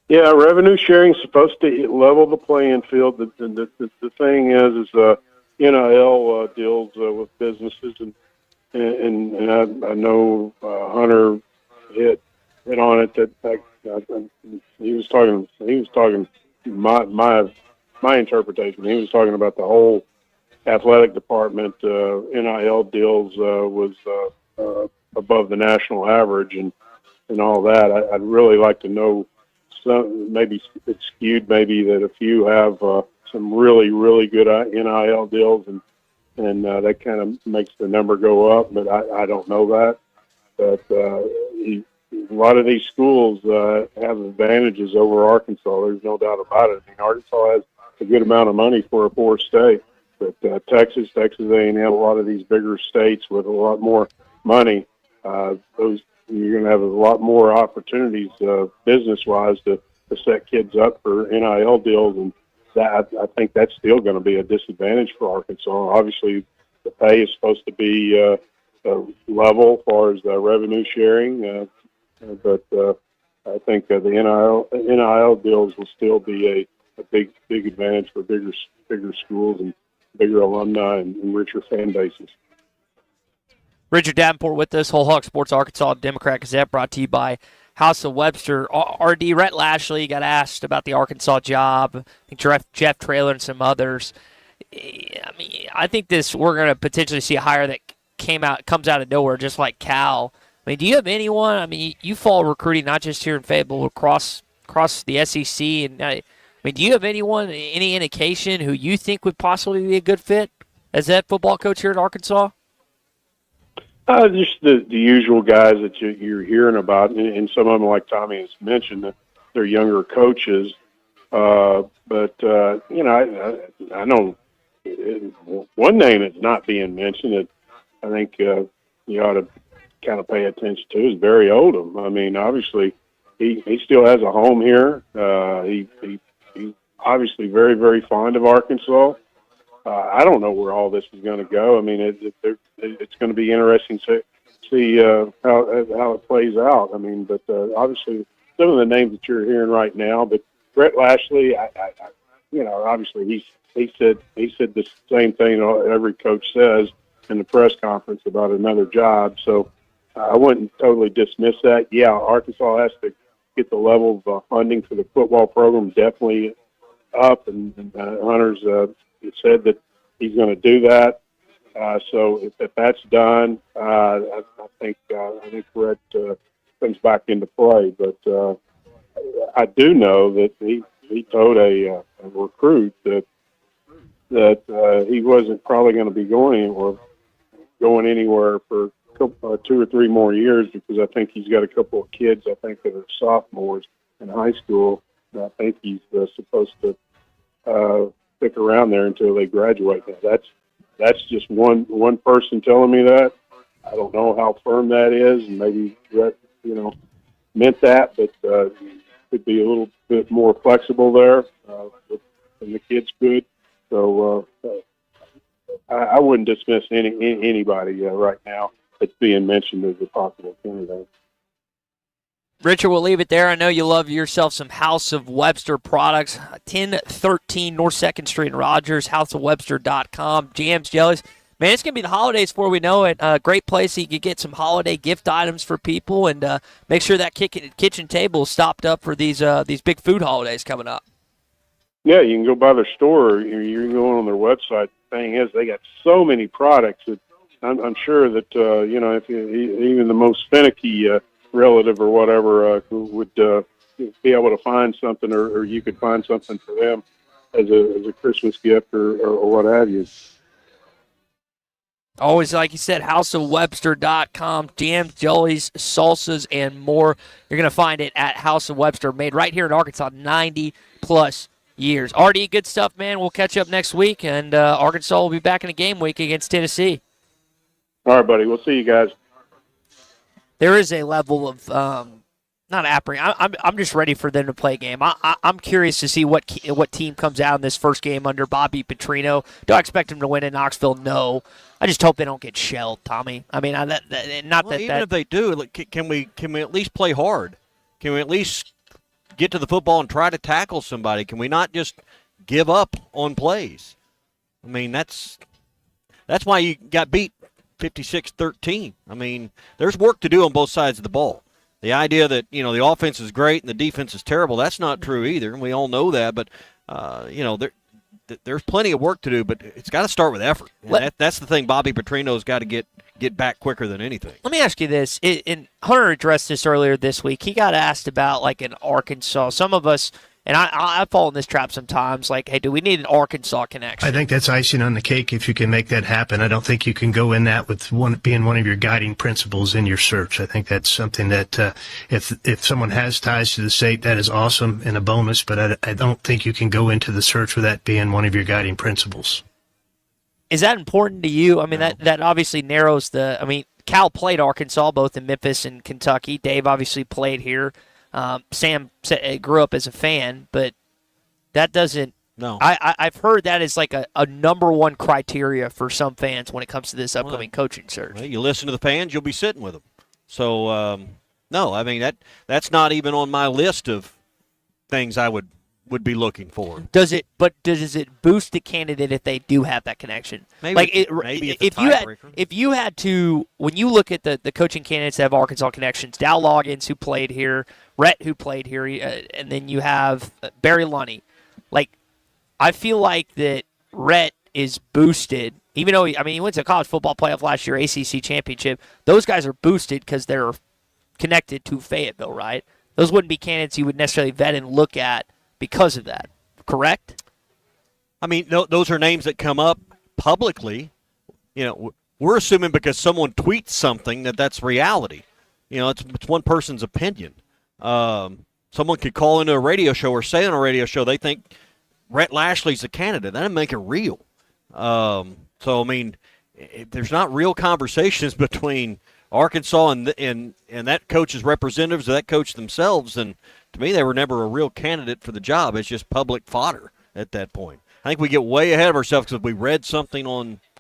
Yeah, revenue sharing is supposed to level the playing field. The thing is NIL deals with businesses, and I know Hunter hit on it that he was talking my interpretation. He was talking about the whole athletic department. NIL deals was above the national average and all that. I'd really like to know. Some, maybe it's skewed, maybe that a few have some really, really good NIL deals, and that kind of makes the number go up, but I don't know that. But a lot of these schools have advantages over Arkansas. There's no doubt about it. I mean, Arkansas has a good amount of money for a poor state, but Texas A&M, a lot of these bigger states with a lot more money, you're going to have a lot more opportunities business-wise to set kids up for NIL deals, and that I think that's still going to be a disadvantage for Arkansas. Obviously, the pay is supposed to be level as far as revenue sharing, but I think the NIL deals will still be a big advantage for bigger schools and bigger alumni and richer fan bases. Richard Davenport with us, Whole Hog Sports Arkansas Democrat Gazette, brought to you by House of Webster. RD Rhett Lashley got asked about the Arkansas job. I think Jeff Traylor and some others. I mean, I think we're going to potentially see a hire that comes out of nowhere, just like Cal. I mean, do you have anyone? I mean, you follow recruiting not just here in Fayetteville, across the SEC. And I mean, do you have anyone, any indication who you think would possibly be a good fit as head football coach here at Arkansas? Just the usual guys that you're hearing about, and some of them, like Tommy has mentioned, that they're younger coaches. But I know one name that's not being mentioned that I think you ought to kind of pay attention to is Barry Oldham. I mean, obviously, he still has a home here. He's obviously very, very fond of Arkansas. I don't know where all this is going to go. I mean, it's going to be interesting to see how it plays out. I mean, but obviously, some of the names that you're hearing right now, but Brett Lashley, obviously he said the same thing every coach says in the press conference about another job. So I wouldn't totally dismiss that. Yeah, Arkansas has to get the level of funding for the football program definitely up, and Hunter's said that he's going to do that. So if that's done, I think Brett comes back into play. But I do know that he told a recruit that he wasn't probably going to be going anywhere for 2 or 3 more years, because I think he's got a couple of kids, I think, that are sophomores in high school. And I think he's supposed to stick around there until they graduate. Now, that's just one person telling me that. I don't know how firm that is, and maybe that meant that, but could be a little bit more flexible there, and the kids could. So I wouldn't dismiss anybody right now that's being mentioned as a possible candidate. Richard, we'll leave it there. I know you love yourself some House of Webster products. 1013 North 2nd Street in Rogers, houseofwebster.com. Jams, jellies. Man, it's going to be the holidays before we know it. Great place so you can get some holiday gift items for people, and make sure that kitchen table is stocked up for these big food holidays coming up. Yeah, you can go by their store, or you can go on their website. The thing is, they got so many products that I'm sure that if even the most finicky relative or whatever would be able to find something, or you could find something for them as a Christmas gift or what have you. Always, like you said, houseofwebster.com. Jams, jellies, salsas, and more. You're going to find it at House of Webster, made right here in Arkansas, 90-plus years. Artie, good stuff, man. We'll catch up next week, and Arkansas will be back in a game week against Tennessee. All right, buddy. We'll see you guys. There is a level of not apprehension. I'm just ready for them to play a game. I'm curious to see what team comes out in this first game under Bobby Petrino. Do I expect them to win in Knoxville? No. I just hope they don't get shelled, Tommy. I mean, even if they do, can we at least play hard? Can we at least get to the football and try to tackle somebody? Can we not just give up on plays? I mean, that's why you got beat 56-13. I mean, there's work to do on both sides of the ball. The idea that, the offense is great and the defense is terrible, that's not true either, and we all know that. But, there's plenty of work to do, but it's got to start with effort. And that's the thing Bobby Petrino's got to get back quicker than anything. Let me ask you this. And Hunter addressed this earlier this week. He got asked about, an Arkansas. Some of us, and I fall in this trap sometimes, hey, do we need an Arkansas connection? I think that's icing on the cake if you can make that happen. I don't think you can go in that with being one of your guiding principles in your search. I think that's something that if someone has ties to the state, that is awesome and a bonus, but I don't think you can go into the search with that being one of your guiding principles. Is that important to you? I mean, that obviously narrows Cal played Arkansas both in Memphis and Kentucky. Dave obviously played here. Sam grew up as a fan, but that doesn't. No, I've heard that is a number one criteria for some fans when it comes to this upcoming coaching search. Well, you listen to the fans, you'll be sitting with them. So no, I mean that's not even on my list of things I would be looking for. Does it boost the candidate if they do have that connection? Maybe if you had to, when you look at the coaching candidates that have Arkansas connections, Dow Loggins, who played here, Rhett, who played here, and then you have Barry Lunny. I feel like that Rhett is boosted, even though he went to college football playoff last year, ACC championship. Those guys are boosted because they're connected to Fayetteville, right? Those wouldn't be candidates you would necessarily vet and look at because of that, correct? I mean, those are names that come up publicly. We're assuming because someone tweets something that's reality. It's one person's opinion. Someone could call into a radio show or say on a radio show they think Rhett Lashley's a candidate. That doesn't make it real. So, I mean, if there's not real conversations between Arkansas and that coach's representatives or that coach themselves, then to me they were never a real candidate for the job. It's just public fodder at that point. I think we get way ahead of ourselves because we read something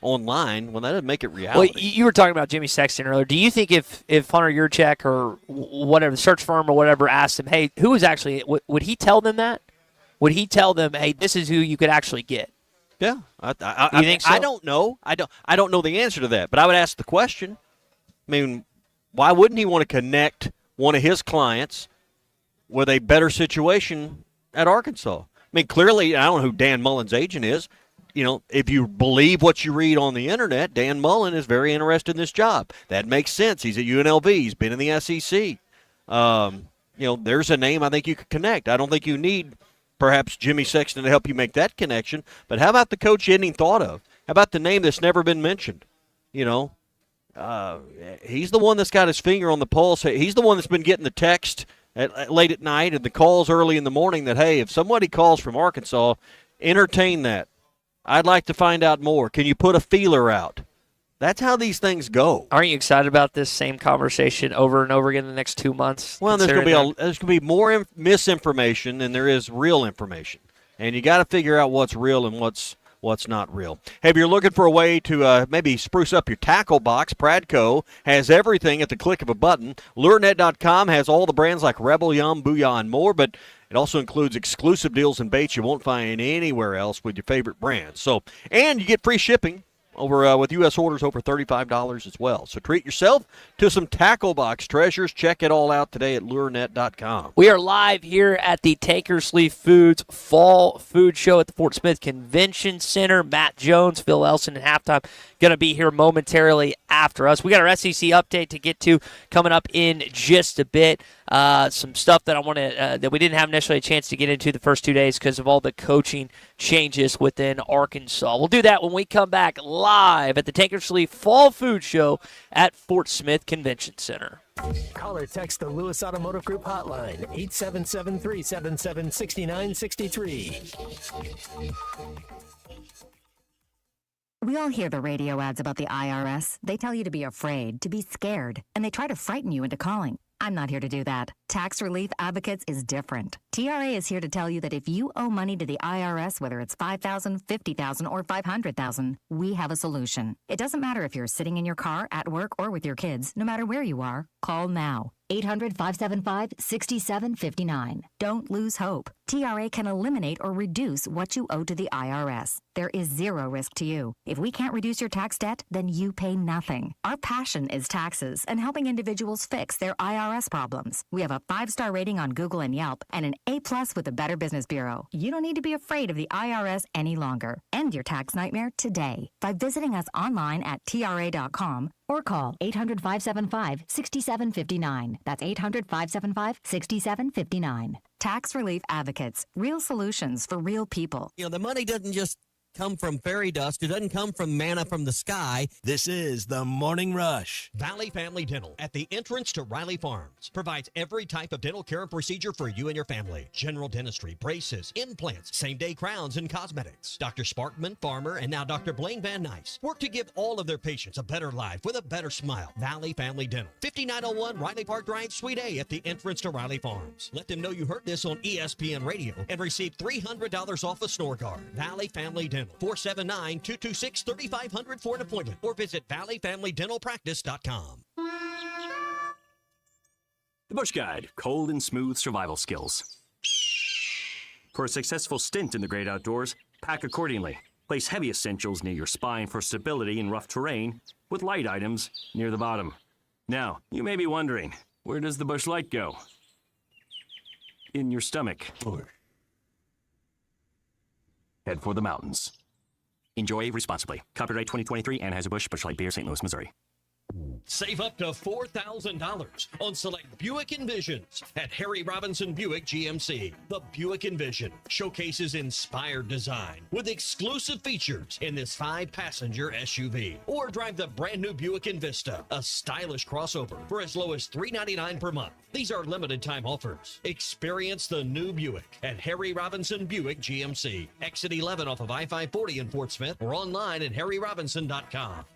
online when that doesn't make it reality. Well, you were talking about Jimmy Sexton earlier. Do you think if Hunter Yurchek or whatever, the search firm or whatever, asked him, hey, who is actually – would he tell them that? Would he tell them, hey, this is who you could actually get? Yeah. You think so? I don't know. I don't know the answer to that, but I would ask the question. I mean, why wouldn't he want to connect one of his clients with a better situation at Arkansas? I mean, clearly, I don't know who Dan Mullen's agent is. You know, if you believe what you read on the internet, Dan Mullen is very interested in this job. That makes sense. He's at UNLV. He's been in the SEC. There's a name I think you could connect. I don't think you need perhaps Jimmy Sexton to help you make that connection. But how about the coach you hadn't even thought of? How about the name that's never been mentioned? You know, he's the one that's got his finger on the pulse. He's the one that's been getting the text late at night and the calls early in the morning that, hey, if somebody calls from Arkansas, entertain that. I'd like to find out more. Can you put a feeler out? That's how these things go. Aren't you excited about this same conversation over and over again in the next 2 months? Well, there's going to be more misinformation than there is real information, and you got to figure out what's real and what's not real. Hey, if you're looking for a way to maybe spruce up your tackle box, Pradco has everything at the click of a button. LureNet.com has all the brands like Rebel, Yum, Booyah, and more, but it also includes exclusive deals and baits you won't find anywhere else with your favorite brands. And you get free shipping over with U.S. orders over $35 as well. So treat yourself to some tackle box treasures. Check it all out today at LureNet.com. We are live here at the Tankersley Foods Fall Food Show at the Fort Smith Convention Center. Matt Jones, Phil Elson, and Halftime going to be here momentarily after us. We got our SEC update to get to coming up in just a bit. Some stuff that I want to that we didn't have necessarily a chance to get into the first 2 days because of all the coaching changes within Arkansas. We'll do that when we come back live at the Tankersley Fall Food Show at Fort Smith Convention Center. Call or text the Lewis Automotive Group hotline, 877-377-6963. We all hear the radio ads about the IRS. They tell you to be afraid, to be scared, and they try to frighten you into calling. I'm not here to do that. Tax Relief Advocates is different. TRA is here to tell you that if you owe money to the IRS, whether it's $5,000, $50,000, or $500,000, we have a solution. It doesn't matter if you're sitting in your car, at work, or with your kids. No matter where you are, call now. 800-575-6759. Don't lose hope. TRA can eliminate or reduce what you owe to the IRS. There is zero risk to you. If we can't reduce your tax debt, then you pay nothing. Our passion is taxes and helping individuals fix their IRS problems. We have a 5-star rating on Google and Yelp and an A+ with the Better Business Bureau. You don't need to be afraid of the IRS any longer. End your tax nightmare today by visiting us online at TRA.com or call 800-575-6759. That's 800-575-6759. Tax Relief Advocates. Real solutions for real people. You know, the money doesn't just come from fairy dust. It doesn't come from manna from the sky. This is the Morning Rush. Valley Family Dental at the entrance to Riley Farms provides every type of dental care and procedure for you and your family. General dentistry, braces, implants, same-day crowns, and cosmetics. Dr. Sparkman, Farmer, and now Dr. Blaine Van Nice work to give all of their patients a better life with a better smile. Valley Family Dental, 5901 Riley Park Drive, Suite A at the entrance to Riley Farms. Let them know you heard this on ESPN Radio and receive $300 off a snore guard. Valley Family Dental. 479-226-3500 for an appointment or visit valleyfamilydentalpractice.com. The Bush Guide, cold and smooth survival skills. For a successful stint in the great outdoors, pack accordingly. Place heavy essentials near your spine for stability in rough terrain, with light items near the bottom. Now, you may be wondering, where does the Bush Light go? In your stomach. Head for the mountains. Enjoy responsibly. Copyright 2023 Anheuser-Busch Busch Light Beer, St. Louis, Missouri. Save up to $4,000 on select Buick Envisions at Harry Robinson Buick GMC. The Buick Envision showcases inspired design with exclusive features in this 5-passenger SUV. Or drive the brand new Buick Envista, a stylish crossover for as low as $399 per month. These are limited time offers. Experience the new Buick at Harry Robinson Buick GMC. Exit 11 off of I-540 in Fort Smith or online at harryrobinson.com.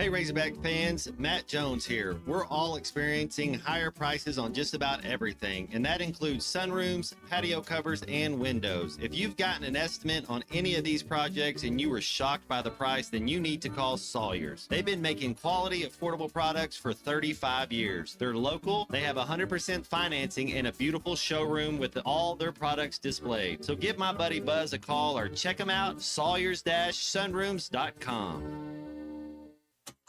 Hey Razorback fans, Matt Jones here. We're all experiencing higher prices on just about everything, and that includes sunrooms, patio covers, and windows. If you've gotten an estimate on any of these projects and you were shocked by the price, then you need to call Sawyers. They've been making quality, affordable products for 35 years. They're local, they have 100% financing, and a beautiful showroom with all their products displayed. So give my buddy Buzz a call or check them out, sawyers-sunrooms.com.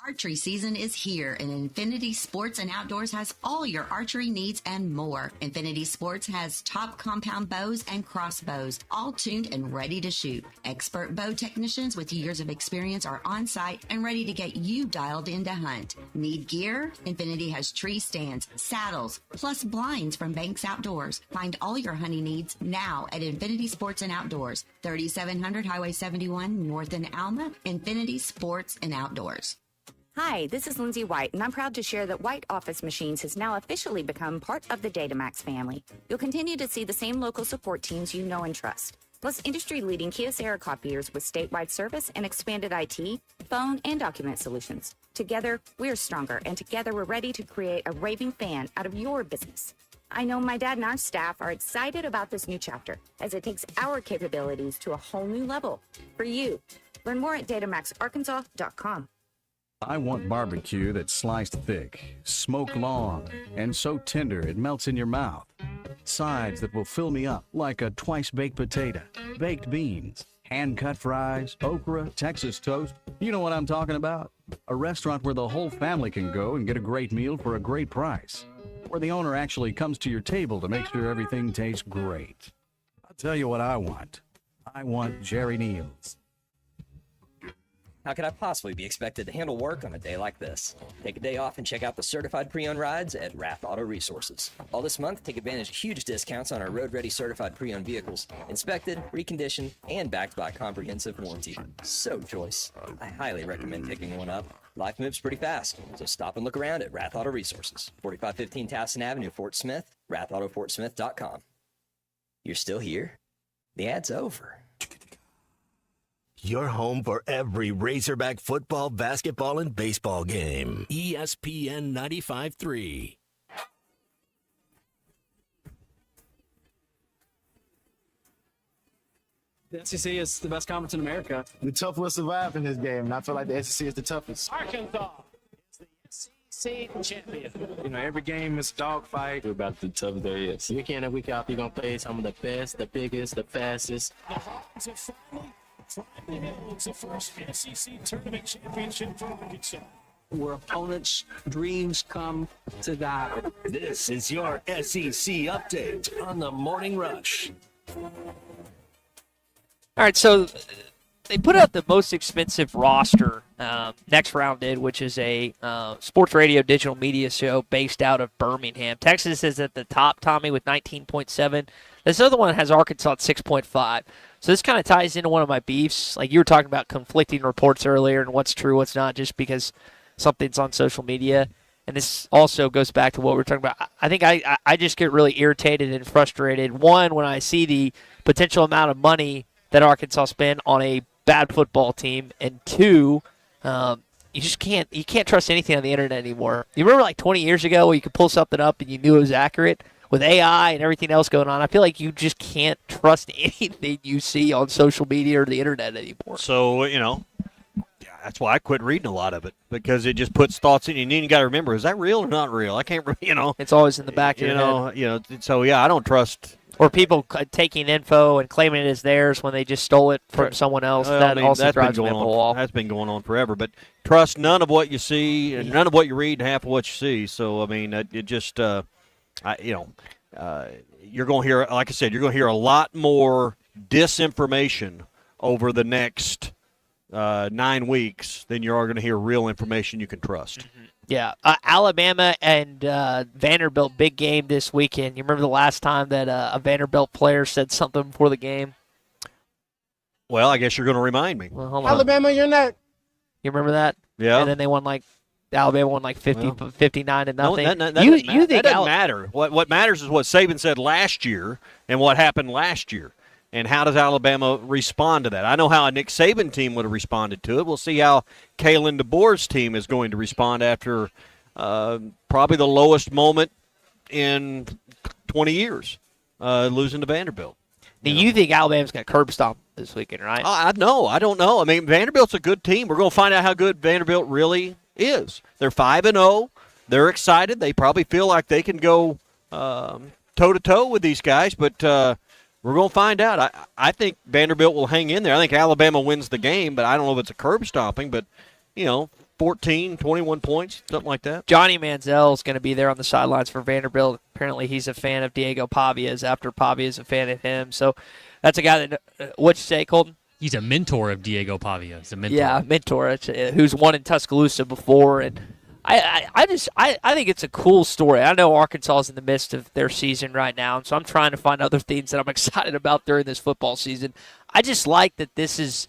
Archery season is here, and Infinity Sports and Outdoors has all your archery needs and more. Infinity Sports has top compound bows and crossbows, all tuned and ready to shoot. Expert bow technicians with years of experience are on site and ready to get you dialed in to hunt. Need gear? Infinity has tree stands, saddles, plus blinds from Banks Outdoors. Find all your hunting needs now at Infinity Sports and Outdoors, 3700 Highway 71 North in Alma. Infinity Sports and Outdoors. Hi, this is Lindsay White, and I'm proud to share that White Office Machines has now officially become part of the Datamax family. You'll continue to see the same local support teams you know and trust, plus industry-leading Kyocera copiers with statewide service and expanded IT, phone, and document solutions. Together, we're stronger, and together we're ready to create a raving fan out of your business. I know my dad and our staff are excited about this new chapter, as it takes our capabilities to a whole new level for you. Learn more at datamaxarkansas.com. I want barbecue that's sliced thick, smoked long, and so tender it melts in your mouth. Sides that will fill me up like a twice-baked potato, baked beans, hand-cut fries, okra, Texas toast. You know what I'm talking about? A restaurant where the whole family can go and get a great meal for a great price. Where the owner actually comes to your table to make sure everything tastes great. I'll tell you what I want. I want Jerry Neal's. How could I possibly be expected to handle work on a day like this? Take a day off and check out the certified pre-owned rides at Rath Auto Resources. All this month, take advantage of huge discounts on our road-ready certified pre-owned vehicles, inspected, reconditioned, and backed by a comprehensive warranty. So choice. I highly recommend picking one up. Life moves pretty fast, so stop and look around at Rath Auto Resources, 4515 Tasson Avenue, Fort Smith, rathautofortsmith.com. You're still here? The ad's over. Your home for every Razorback football, basketball, and baseball game. ESPN 95.3. The SEC is the best conference in America. The tough will survive in this game, and I feel like the SEC is the toughest. Arkansas is the SEC champion. You know, every game is a dogfight. We're about the tough there is. Week in and week out, you're going to play some of the best, the biggest, the fastest. The Hawks have finally held the first SEC tournament championship for Arkansas. Where opponents' dreams come to die. This is your SEC update on the Morning Rush. All right, so they put out the most expensive roster, Next Round did, which is a sports radio digital media show based out of Birmingham. Texas is at the top, Tommy, with 19.7. This other one has Arkansas at 6.5. So this kind of ties into one of my beefs. Like you were talking about conflicting reports earlier and what's true, what's not, just because something's on social media. And this also goes back to what we were talking about. I think I just get really irritated and frustrated, one, when I see the potential amount of money that Arkansas spent on a bad football team, and two, you just can't trust anything on the internet anymore. You remember like 20 years ago where you could pull something up and you knew it was accurate? With AI and everything else going on, I feel like you just can't trust anything you see on social media or the internet anymore. So, that's why I quit reading a lot of it, because it just puts thoughts in you. And you got to remember, is that real or not real? I can't, It's always in the back of your head. So, yeah, I don't trust. Or people taking info and claiming it as theirs when they just stole it from someone else. Also drives me up a wall. That's been going on forever. But trust none of what you see and none of what you read and half of what you see. So, it just you're going to hear, like I said, you're going to hear a lot more disinformation over the next 9 weeks than you are going to hear real information you can trust. Mm-hmm. Yeah. Alabama and Vanderbilt, big game this weekend. You remember the last time that a Vanderbilt player said something before the game? Well, I guess you're going to remind me. Well, hold on. Alabama, you're not. You remember that? Yeah. And then they won Alabama won 59 to nothing. That doesn't matter. What matters is what Saban said last year and what happened last year. And how does Alabama respond to that? I know how a Nick Saban team would have responded to it. We'll see how Kalen DeBoer's team is going to respond after probably the lowest moment in 20 years, losing to Vanderbilt. You think Alabama's going to curb stomp this weekend, right? I don't know. I mean, Vanderbilt's a good team. We're going to find out how good Vanderbilt really is. They're 5-0. They're excited. They probably feel like they can go toe-to-toe with these guys, but we're going to find out. I think Vanderbilt will hang in there. I think Alabama wins the game, but I don't know if it's a curb stomping, but, 14, 21 points, something like that. Johnny Manziel is going to be there on the sidelines for Vanderbilt. Apparently he's a fan of Diego Pavia's after Pavia's a fan of him. So that's a guy that what'd you say, Colton? He's a mentor of Diego Pavia. He's a mentor. Yeah, mentor, who's won in Tuscaloosa before. And I think it's a cool story. I know Arkansas is in the midst of their season right now, and so I'm trying to find other things that I'm excited about during this football season. I just like that this is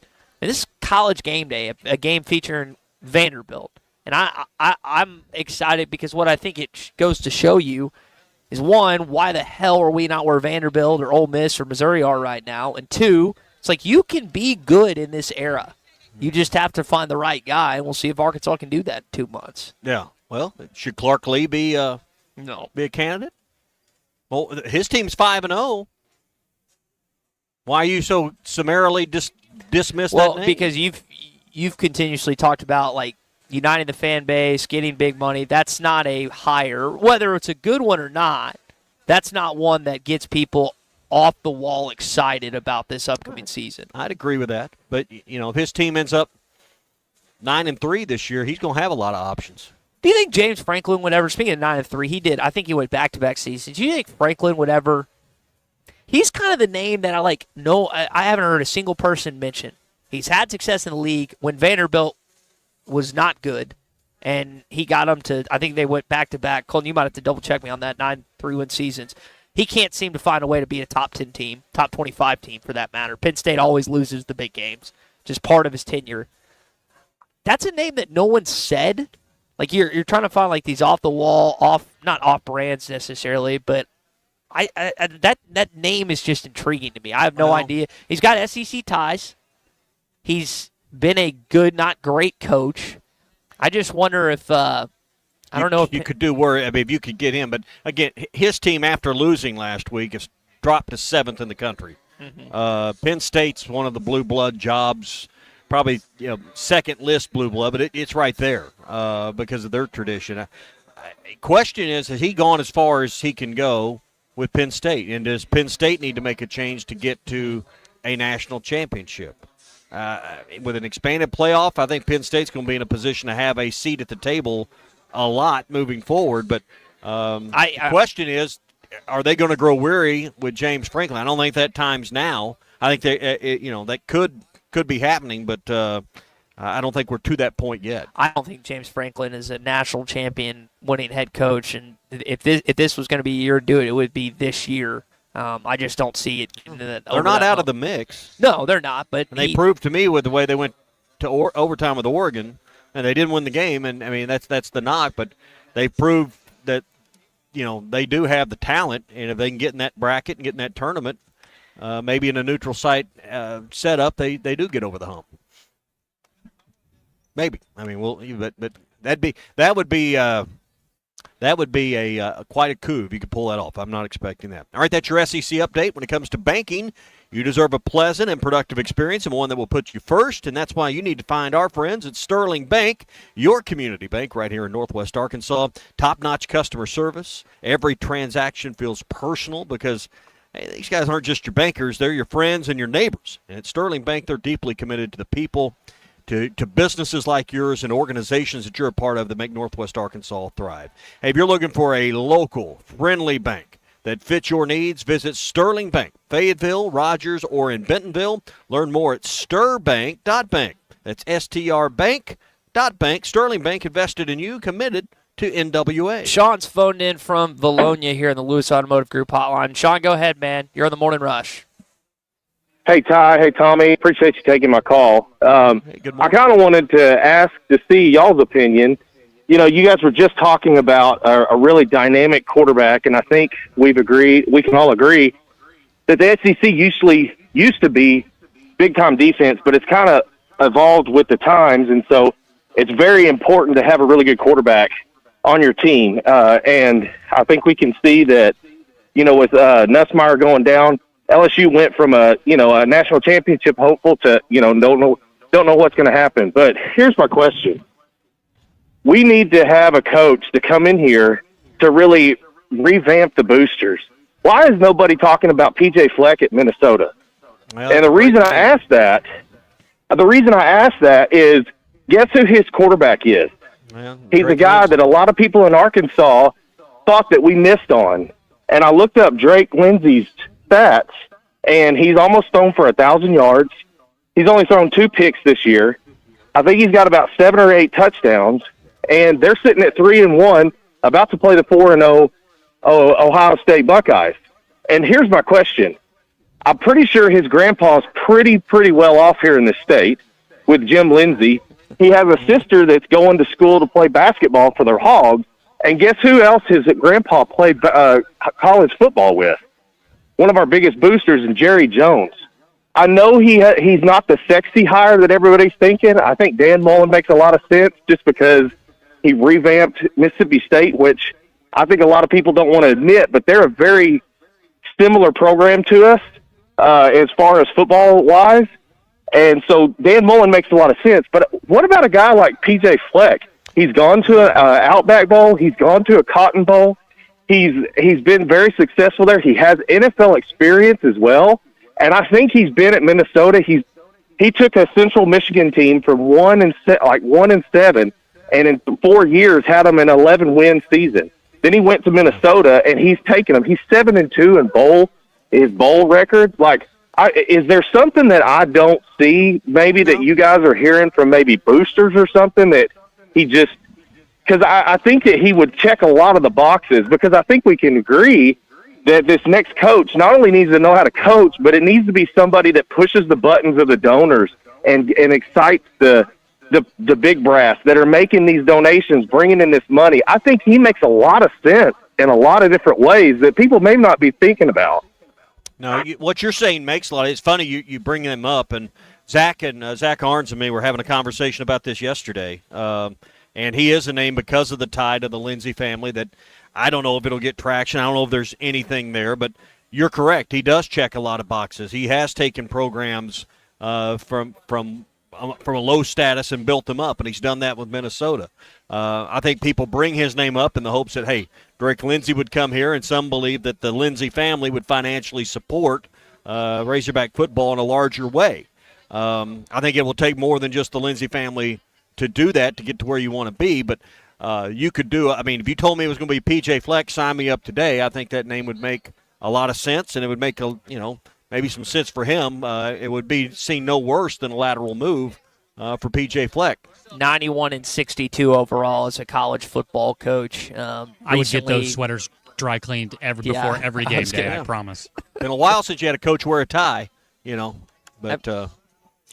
college game day, a game featuring Vanderbilt. And I'm excited because what I think it goes to show you is, one, why the hell are we not where Vanderbilt or Ole Miss or Missouri are right now? And two, it's like you can be good in this era. You just have to find the right guy, and we'll see if Arkansas can do that in 2 months. Yeah. Well, should Clark Lee be a candidate? Well, his team's 5-0. Why are you so summarily dismiss that name? Well, because you've continuously talked about, like, uniting the fan base, getting big money. That's not a hire. Whether it's a good one or not, that's not one that gets people off the wall excited about this upcoming season. I'd agree with that. But, if his team ends up 9-3 this year, he's going to have a lot of options. Do you think James Franklin would ever, speaking of 9-3, I think he went back-to-back seasons. Do you think Franklin would ever, he's kind of the name that I haven't heard a single person mention. He's had success in the league when Vanderbilt was not good, and he got them to, I think they went back-to-back. Colton, you might have to double-check me on that, 9-3-win seasons. He can't seem to find a way to be a top 10 team, top 25 team for that matter. Penn State always loses the big games, just part of his tenure. That's a name that no one said. Like you're trying to find like these off the wall, not off brands necessarily, but that name is just intriguing to me. I have no idea. He's got SEC ties. He's been a good, not great coach. I just wonder if I don't know if you could do worry. I mean, if you could get him, but again, his team after losing last week has dropped to 7th in the country. Mm-hmm. Penn State's one of the blue blood jobs, probably second list blue blood, but it's right there because of their tradition. Question is, has he gone as far as he can go with Penn State, and does Penn State need to make a change to get to a national championship? With an expanded playoff, I think Penn State's going to be in a position to have a seat at the table a lot moving forward, but the question is, are they going to grow weary with James Franklin? I don't think that time's now. I think that could be happening, but I don't think we're to that point yet. I don't think James Franklin is a national champion winning head coach, and if this was going to be a year to do it, it would be this year. I just don't see it. They're not out of the mix. No, they're not. But they proved to me with the way they went to overtime with Oregon. And they didn't win the game, and I mean that's the knock. But they proved that they do have the talent, and if they can get in that bracket and get in that tournament, maybe in a neutral site setup, they do get over the hump. Maybe. I mean, but that would be quite a coup if you could pull that off. I'm not expecting that. All right, that's your SEC update. When it comes to banking, you deserve a pleasant and productive experience and one that will put you first, and that's why you need to find our friends at Sterling Bank, your community bank right here in Northwest Arkansas. Top-notch customer service. Every transaction feels personal because these guys aren't just your bankers. They're your friends and your neighbors. And at Sterling Bank, they're deeply committed to the people, to businesses like yours and organizations that you're a part of that make Northwest Arkansas thrive. Hey, if you're looking for a local, friendly bank that fits your needs, visit Sterling Bank, Fayetteville, Rogers, or in Bentonville. Learn more at stirbank.bank. That's STRbank.bank. Sterling Bank invested in you, committed to NWA. Sean's phoned in from Valonia here in the Lewis Automotive Group hotline. Sean, go ahead, man. You're on the morning rush. Hey, Ty. Hey, Tommy. Appreciate you taking my call. I kind of wanted to ask to see y'all's opinion. You guys were just talking about a really dynamic quarterback, and I think we can all agree that the SEC usually used to be big-time defense, but it's kind of evolved with the times, and so it's very important to have a really good quarterback on your team. And I think we can see that, with Nussmeier going down, LSU went from a national championship hopeful to, don't know what's going to happen. But here's my question. We need to have a coach to come in here to really revamp the boosters. Why is nobody talking about PJ Fleck at Minnesota? Well, and the reason I ask that is, guess who his quarterback is? Well, He's a guy that a lot of people in Arkansas thought that we missed on. And I looked up Drake Lindsey's stats, and he's almost thrown for 1,000 yards. He's only thrown 2 picks this year. I think he's got about 7 or 8 touchdowns, and they're sitting at 3-1, about to play the 4-0 Ohio State Buckeyes. And here's my question. I'm pretty sure his grandpa's pretty well off here in the state with Jim Lindsey. He has a sister that's going to school to play basketball for their Hogs. And guess who else his grandpa played college football with? One of our biggest boosters, and Jerry Jones. I know he's not the sexy hire that everybody's thinking. I think Dan Mullen makes a lot of sense just because he revamped Mississippi State, which I think a lot of people don't want to admit, but they're a very similar program to us as far as football-wise. And so Dan Mullen makes a lot of sense. But what about a guy like P.J. Fleck? He's gone to an Outback Bowl. He's gone to a Cotton Bowl. He's been very successful there. He has NFL experience as well. And I think he's been at Minnesota. He took a Central Michigan team from 1-7, and in 4 years had them an 11-win season. Then he went to Minnesota, and he's taken them. He's 7-2 in his bowl record. Is there something that I don't see, maybe that you guys are hearing from maybe boosters or something that he just – because I think that he would check a lot of the boxes, because I think we can agree that this next coach not only needs to know how to coach, but it needs to be somebody that pushes the buttons of the donors and excites the big brass that are making these donations, bringing in this money. I think he makes a lot of sense in a lot of different ways that people may not be thinking about. No, what you're saying makes a lot. It's funny you bring them up, and Zach Arns and me were having a conversation about this yesterday. And he is a name because of the tie to the Lindsey family that I don't know if it'll get traction. I don't know if there's anything there, but you're correct. He does check a lot of boxes. He has taken programs from a low status and built them up, and he's done that with Minnesota. I think people bring his name up in the hopes that, hey, Drake Lindsey would come here, and some believe that the Lindsey family would financially support Razorback football in a larger way. I think it will take more than just the Lindsey family to do that to get to where you want to be, but you could do – I mean, if you told me it was going to be P.J. Fleck, sign me up today, I think that name would make a lot of sense, and it would make maybe some sense for him. It would be seen no worse than a lateral move for P.J. Fleck. 91-62 overall as a college football coach. I would get those sweaters dry cleaned before every game day, I promise. Been a while since you had a coach wear a tie, but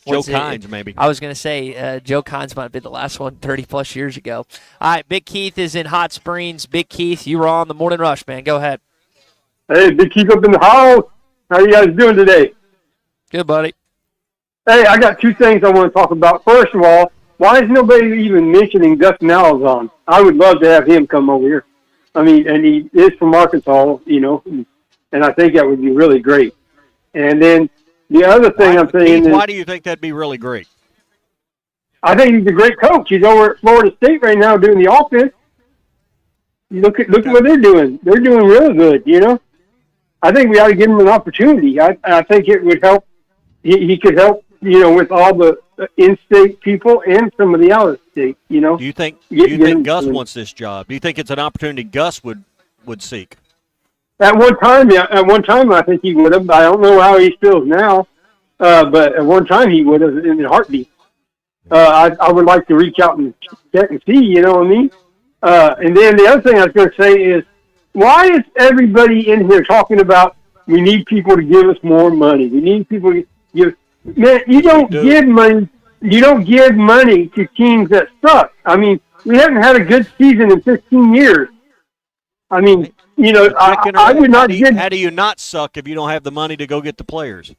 Joe Kynes maybe. I was going to say Joe Kynes might have been the last one 30-plus years ago. All right, Big Keith is in Hot Springs. Big Keith, you were on the Morning Rush, man. Go ahead. Hey, Big Keith up in the house. How you guys doing today? Good, buddy. Hey, I got 2 things I want to talk about. First of all, why is nobody even mentioning Dustin Malzahn? I would love to have him come over here. I mean, and he is from Arkansas, and I think that would be really great. And then the other thing I'm saying is, why do you think that'd be really great? I think he's a great coach. He's over at Florida State right now doing the offense. Look at what they're doing. They're doing really good, I think we ought to give him an opportunity. I think it would help. He could help, with all the in-state people and some of the out-of-state, Do you think Gus wants this job? Do you think it's an opportunity Gus would seek? At one time, yeah. At one time, I think he would have. I don't know how he feels now, but at one time he would have in a heartbeat. I would like to reach out and check and see, you know what I mean? And then the other thing I was going to say is, why is everybody in here talking about we need people to give us more money? We need people to give. Man, you don't give money. You don't give money to teams that suck. I mean, we haven't had a good season in 15 years. I mean, I would not give. How do you not suck if you don't have the money to go get the players?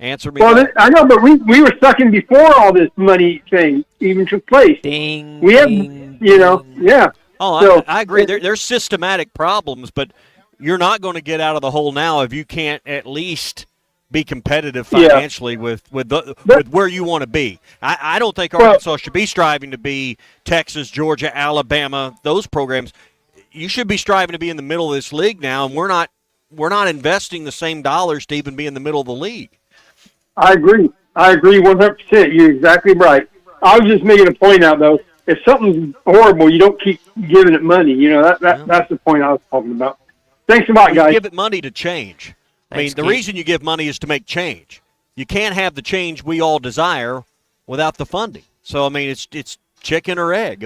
Answer me. Well, I know, but we were sucking before all this money thing even took place. Ding. We have, yeah. Oh, So, I agree. There's systematic problems, but you're not going to get out of the hole now if you can't at least be competitive financially with where you want to be. I don't think Arkansas should be striving to be Texas, Georgia, Alabama, those programs. You should be striving to be in the middle of this league now, and we're not investing the same dollars to even be in the middle of the league. I agree 100%. You're exactly right. I was just making a point out, though. If something's horrible, you don't keep giving it money. That's the point I was talking about. Thanks a lot, guys. You give it money to change. The reason you give money is to make change. You can't have the change we all desire without the funding. So, it's chicken or egg.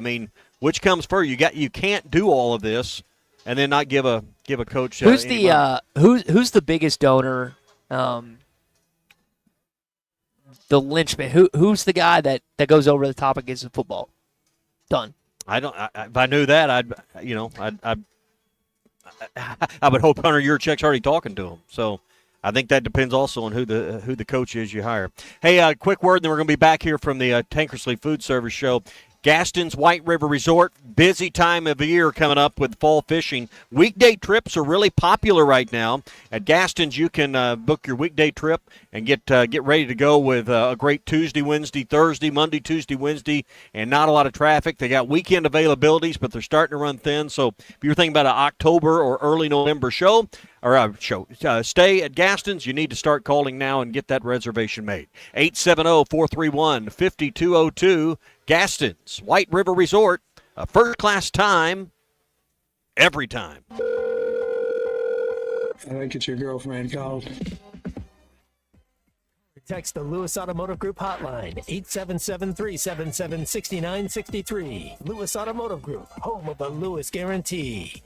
Which comes first? You can't do all of this and then not give a coach. Who's the biggest donor? The linchpin. Who's the guy that goes over the top against the football? Done. If I knew that, I would hope Hunter Yurchek's already talking to him. So I think that depends also on who the coach is you hire. Hey, quick word, and then we're going to be back here from the Tankersley Food Service Show. Gaston's White River Resort, busy time of the year coming up with fall fishing. Weekday trips are really popular right now. At Gaston's, you can book your weekday trip and get ready to go with a great Tuesday, Wednesday, Thursday, Monday, Tuesday, Wednesday, and not a lot of traffic. They got weekend availabilities, but they're starting to run thin. So if you're thinking about an October or early November stay at Gaston's, you need to start calling now and get that reservation made. 870-431-5202. Gaston's White River Resort, a first-class time, every time. I think it's your girlfriend called. Text the Lewis Automotive Group hotline, 877-377-6963. Lewis Automotive Group, home of the Lewis Guarantee.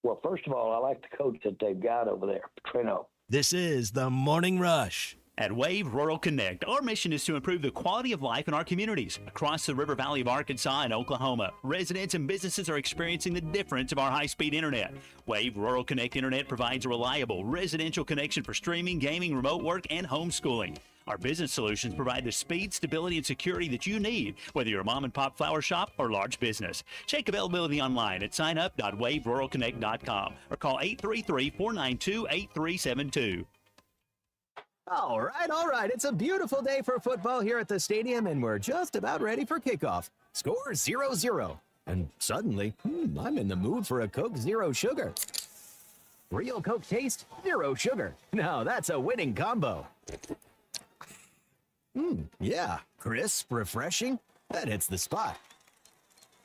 Well, first of all, I like the coach that they've got over there, Trino. This is the Morning Rush. At Wave Rural Connect, our mission is to improve the quality of life in our communities. Across the River Valley of Arkansas and Oklahoma, residents and businesses are experiencing the difference of our high-speed internet. Wave Rural Connect Internet provides a reliable residential connection for streaming, gaming, remote work, and homeschooling. Our business solutions provide the speed, stability, and security that you need, whether you're a mom-and-pop flower shop or large business. Check availability online at signup.waveruralconnect.com or call 833-492-8372. All right. It's a beautiful day for football here at the stadium, and we're just about ready for kickoff. Score 0-0. And suddenly, I'm in the mood for a Coke Zero Sugar. Real Coke taste, zero sugar. Now that's a winning combo. Yeah, crisp, refreshing. That hits the spot.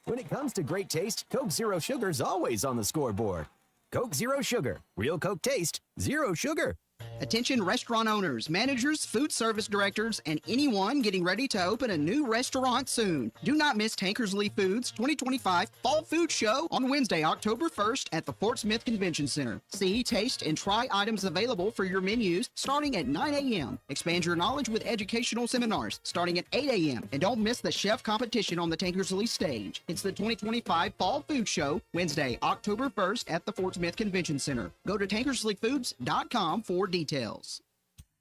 When it comes to great taste, Coke Zero Sugar's always on the scoreboard. Coke Zero Sugar. Real Coke taste, zero sugar. Attention restaurant owners, managers, food service directors, and anyone getting ready to open a new restaurant soon. Do not miss Tankersley Foods 2025 Fall Food Show on Wednesday, October 1st at the Fort Smith Convention Center. See, taste, and try items available for your menus starting at 9 a.m. Expand your knowledge with educational seminars starting at 8 a.m. And don't miss the chef competition on the Tankersley stage. It's the 2025 Fall Food Show, Wednesday, October 1st at the Fort Smith Convention Center. Go to tankersleyfoods.com for details.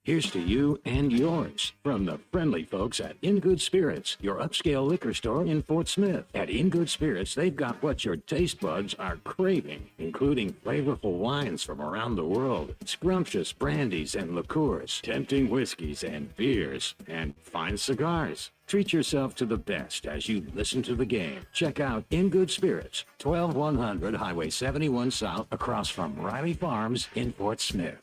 Here's to you and yours from the friendly folks at In Good Spirits, your upscale liquor store in Fort Smith. At In Good Spirits, they've got what your taste buds are craving, including flavorful wines from around the world, scrumptious brandies and liqueurs, tempting whiskeys and beers, and fine cigars. Treat yourself to the best as you listen to the game. Check out In Good Spirits, 12100 Highway 71 South, across from Riley Farms in Fort Smith.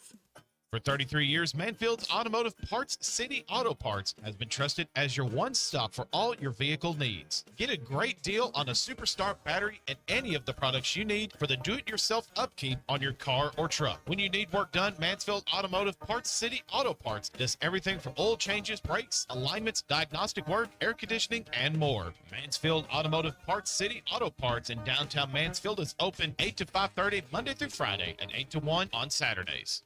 For 33 years, Mansfield's Automotive Parts City Auto Parts has been trusted as your one-stop for all your vehicle needs. Get a great deal on a Superstar battery and any of the products you need for the do-it-yourself upkeep on your car or truck. When you need work done, Mansfield Automotive Parts City Auto Parts does everything from oil changes, brakes, alignments, diagnostic work, air conditioning, and more. Mansfield Automotive Parts City Auto Parts in downtown Mansfield is open 8 to 5:30 Monday through Friday and 8 to 1 on Saturdays.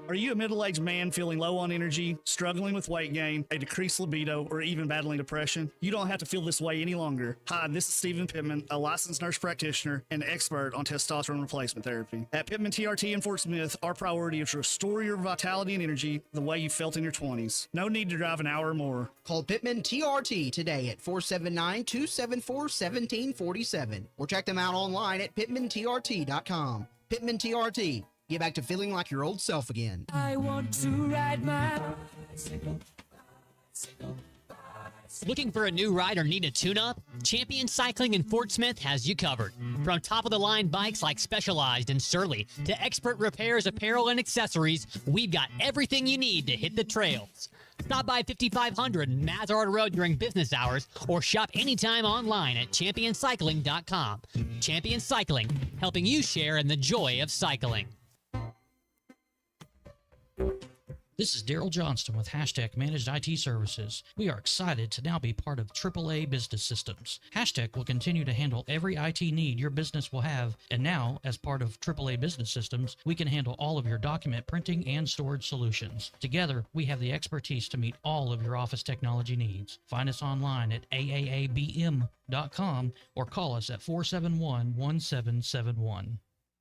Are you a middle-aged man feeling low on energy, struggling with weight gain, a decreased libido, or even battling depression? You don't have to feel this way any longer. Hi, this is Stephen Pittman, a licensed nurse practitioner and expert on testosterone replacement therapy. At Pittman TRT in Fort Smith, our priority is to restore your vitality and energy the way you felt in your 20s. No need to drive an hour or more. Call Pittman TRT today at 479-274-1747 or check them out online at pittmantrt.com. Pittman TRT. Get back to feeling like your old self again. I want to ride my bicycle. Looking for a new ride or need a tune-up? Champion Cycling in Fort Smith has you covered. From top-of-the-line bikes like Specialized and Surly to expert repairs, apparel, and accessories, we've got everything you need to hit the trails. Stop by 5500 Mazard Road during business hours or shop anytime online at championcycling.com. Champion Cycling, helping you share in the joy of cycling. This is Daryl Johnston with Hashtag Managed IT Services. We are excited to now be part of AAA Business Systems. Hashtag will continue to handle every IT need your business will have, and now, as part of AAA Business Systems, we can handle all of your document printing and storage solutions. Together, we have the expertise to meet all of your office technology needs. Find us online at aaabm.com or call us at 471-1771.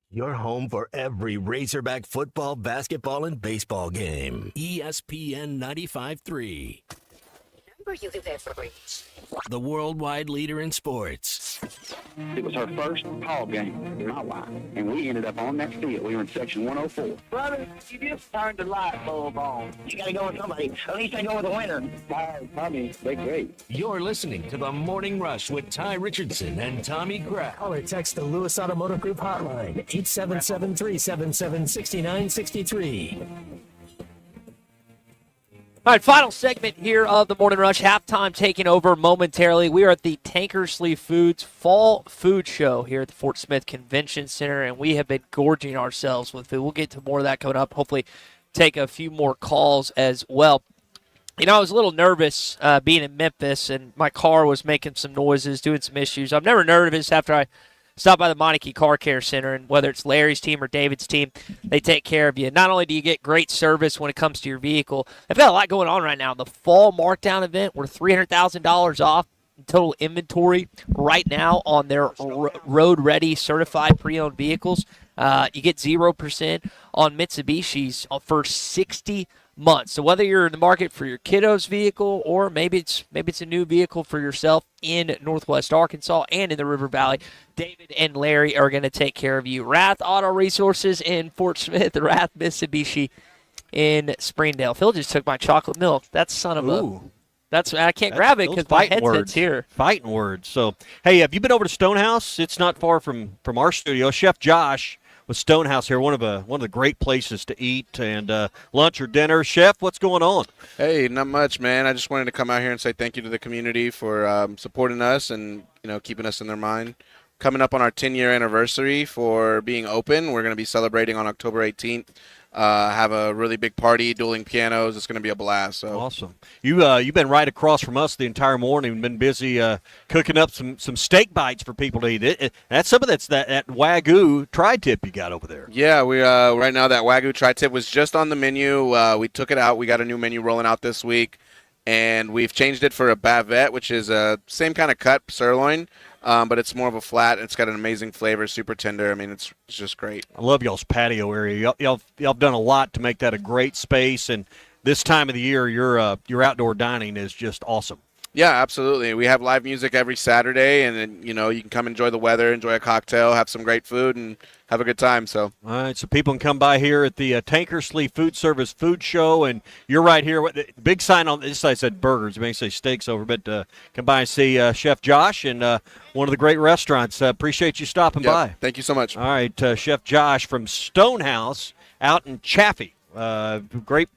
Your home for every Razorback football, basketball, and baseball game. ESPN 95.3. Remember, you live there for free. The worldwide leader in sports. It was her first call game with my wife, and we ended up on that field. We were in section 104. Brother, you just turned the light bulb on. You gotta go with somebody. At least I go with a winner. Tommy, they're great. You're listening to The Morning Rush with Ty Richardson and Tommy Kraft. Call or text the Lewis Automotive Group hotline, 877-377-6963. All right, final segment here of the Morning Rush. Halftime taking over momentarily. We are at the Tankersley Foods Fall Food Show here at the Fort Smith Convention Center, and we have been gorging ourselves with food. We'll get to more of that coming up. Hopefully take a few more calls as well. You know, I was a little nervous being in Memphis, and my car was making some noises, doing some issues. I'm never nervous after I stop by the Meineke Car Care Center, and whether it's Larry's team or David's team, they take care of you. Not only do you get great service when it comes to your vehicle, they've got a lot going on right now. The fall markdown event, we're $300,000 off in total inventory right now on their road-ready certified pre-owned vehicles. You get 0% on Mitsubishis for 60 months. So whether you're in the market for your kiddo's vehicle or maybe it's a new vehicle for yourself in Northwest Arkansas and in the River Valley, David and Larry are going to take care of you. Rath Auto Resources in Fort Smith, Rath Mitsubishi in Springdale. Phil just took my chocolate milk. That son of a... I can't grab it because my headset's here. Fighting words. So, hey, have you been over to Stonehouse? It's not far from our studio. Chef Josh with Stonehouse here, one of the great places to eat and lunch or dinner. Chef, what's going on? Hey, not much, man. I just wanted to come out here and say thank you to the community for supporting us and keeping us in their mind. Coming up on our 10-year anniversary for being open. We're going to be celebrating on October 18th. Have a really big party, dueling pianos. It's going to be a blast. So awesome. You've been right across from us the entire morning. Been busy cooking up some steak bites for people to eat. That's some of that Wagyu tri-tip you got over there. Yeah, we right now that Wagyu tri-tip was just on the menu. We took it out. We got a new menu rolling out this week, and we've changed it for a bavette, which is a same kind of cut sirloin. But it's more of a flat. It's got an amazing flavor, super tender. I mean, it's just great. I love y'all's patio area. Y'all done a lot to make that a great space, and this time of the year, your outdoor dining is just awesome. Yeah, absolutely. We have live music every Saturday, and then, you can come enjoy the weather, enjoy a cocktail, have some great food, and have a good time. So, all right, so people can come by here at the Tankersley Food Service Food Show, and you're right here. The big sign on this side said burgers. It may say steaks over, but come by and see Chef Josh and one of the great restaurants. Appreciate you stopping by. Thank you so much. All right, Chef Josh from Stonehouse out in Chaffee. Great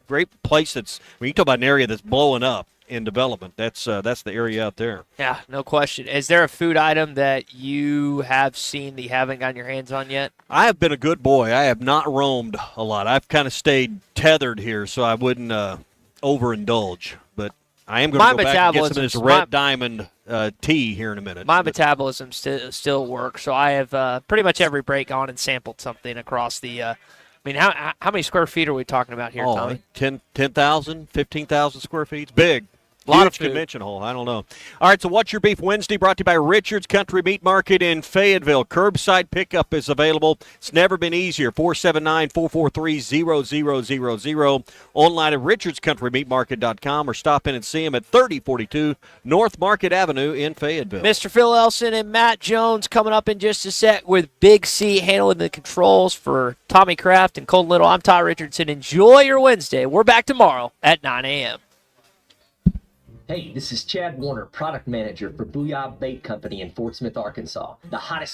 place. You talk about an area that's blowing up in development. That's the area out there. Yeah, no question. Is there a food item that you have seen that you haven't gotten your hands on yet? I have been a good boy. I have not roamed a lot. I've kind of stayed tethered here, so I wouldn't overindulge. But I am going to go back and get some of this Red Diamond tea here in a minute. My metabolism still works, so I have pretty much every break on and sampled something across the I mean, how many square feet are we talking about here, Tommy? 10,000, 15,000 square feet. It's big. A lot Huge of food. convention hall. I don't know. All right, so What's Your Beef Wednesday brought to you by Richard's Country Meat Market in Fayetteville. Curbside pickup is available. It's never been easier. 479-443-0000. Online at richardscountrymeatmarket.com or stop in and see him at 3042 North Market Avenue in Fayetteville. Mr. Phil Elson and Matt Jones coming up in just a sec with Big C handling the controls for Tommy Kraft and Colton Little. I'm Ty Richardson. Enjoy your Wednesday. We're back tomorrow at 9 a.m. Hey, this is Chad Warner, product manager for Booyah Bait Company in Fort Smith, Arkansas. The hottest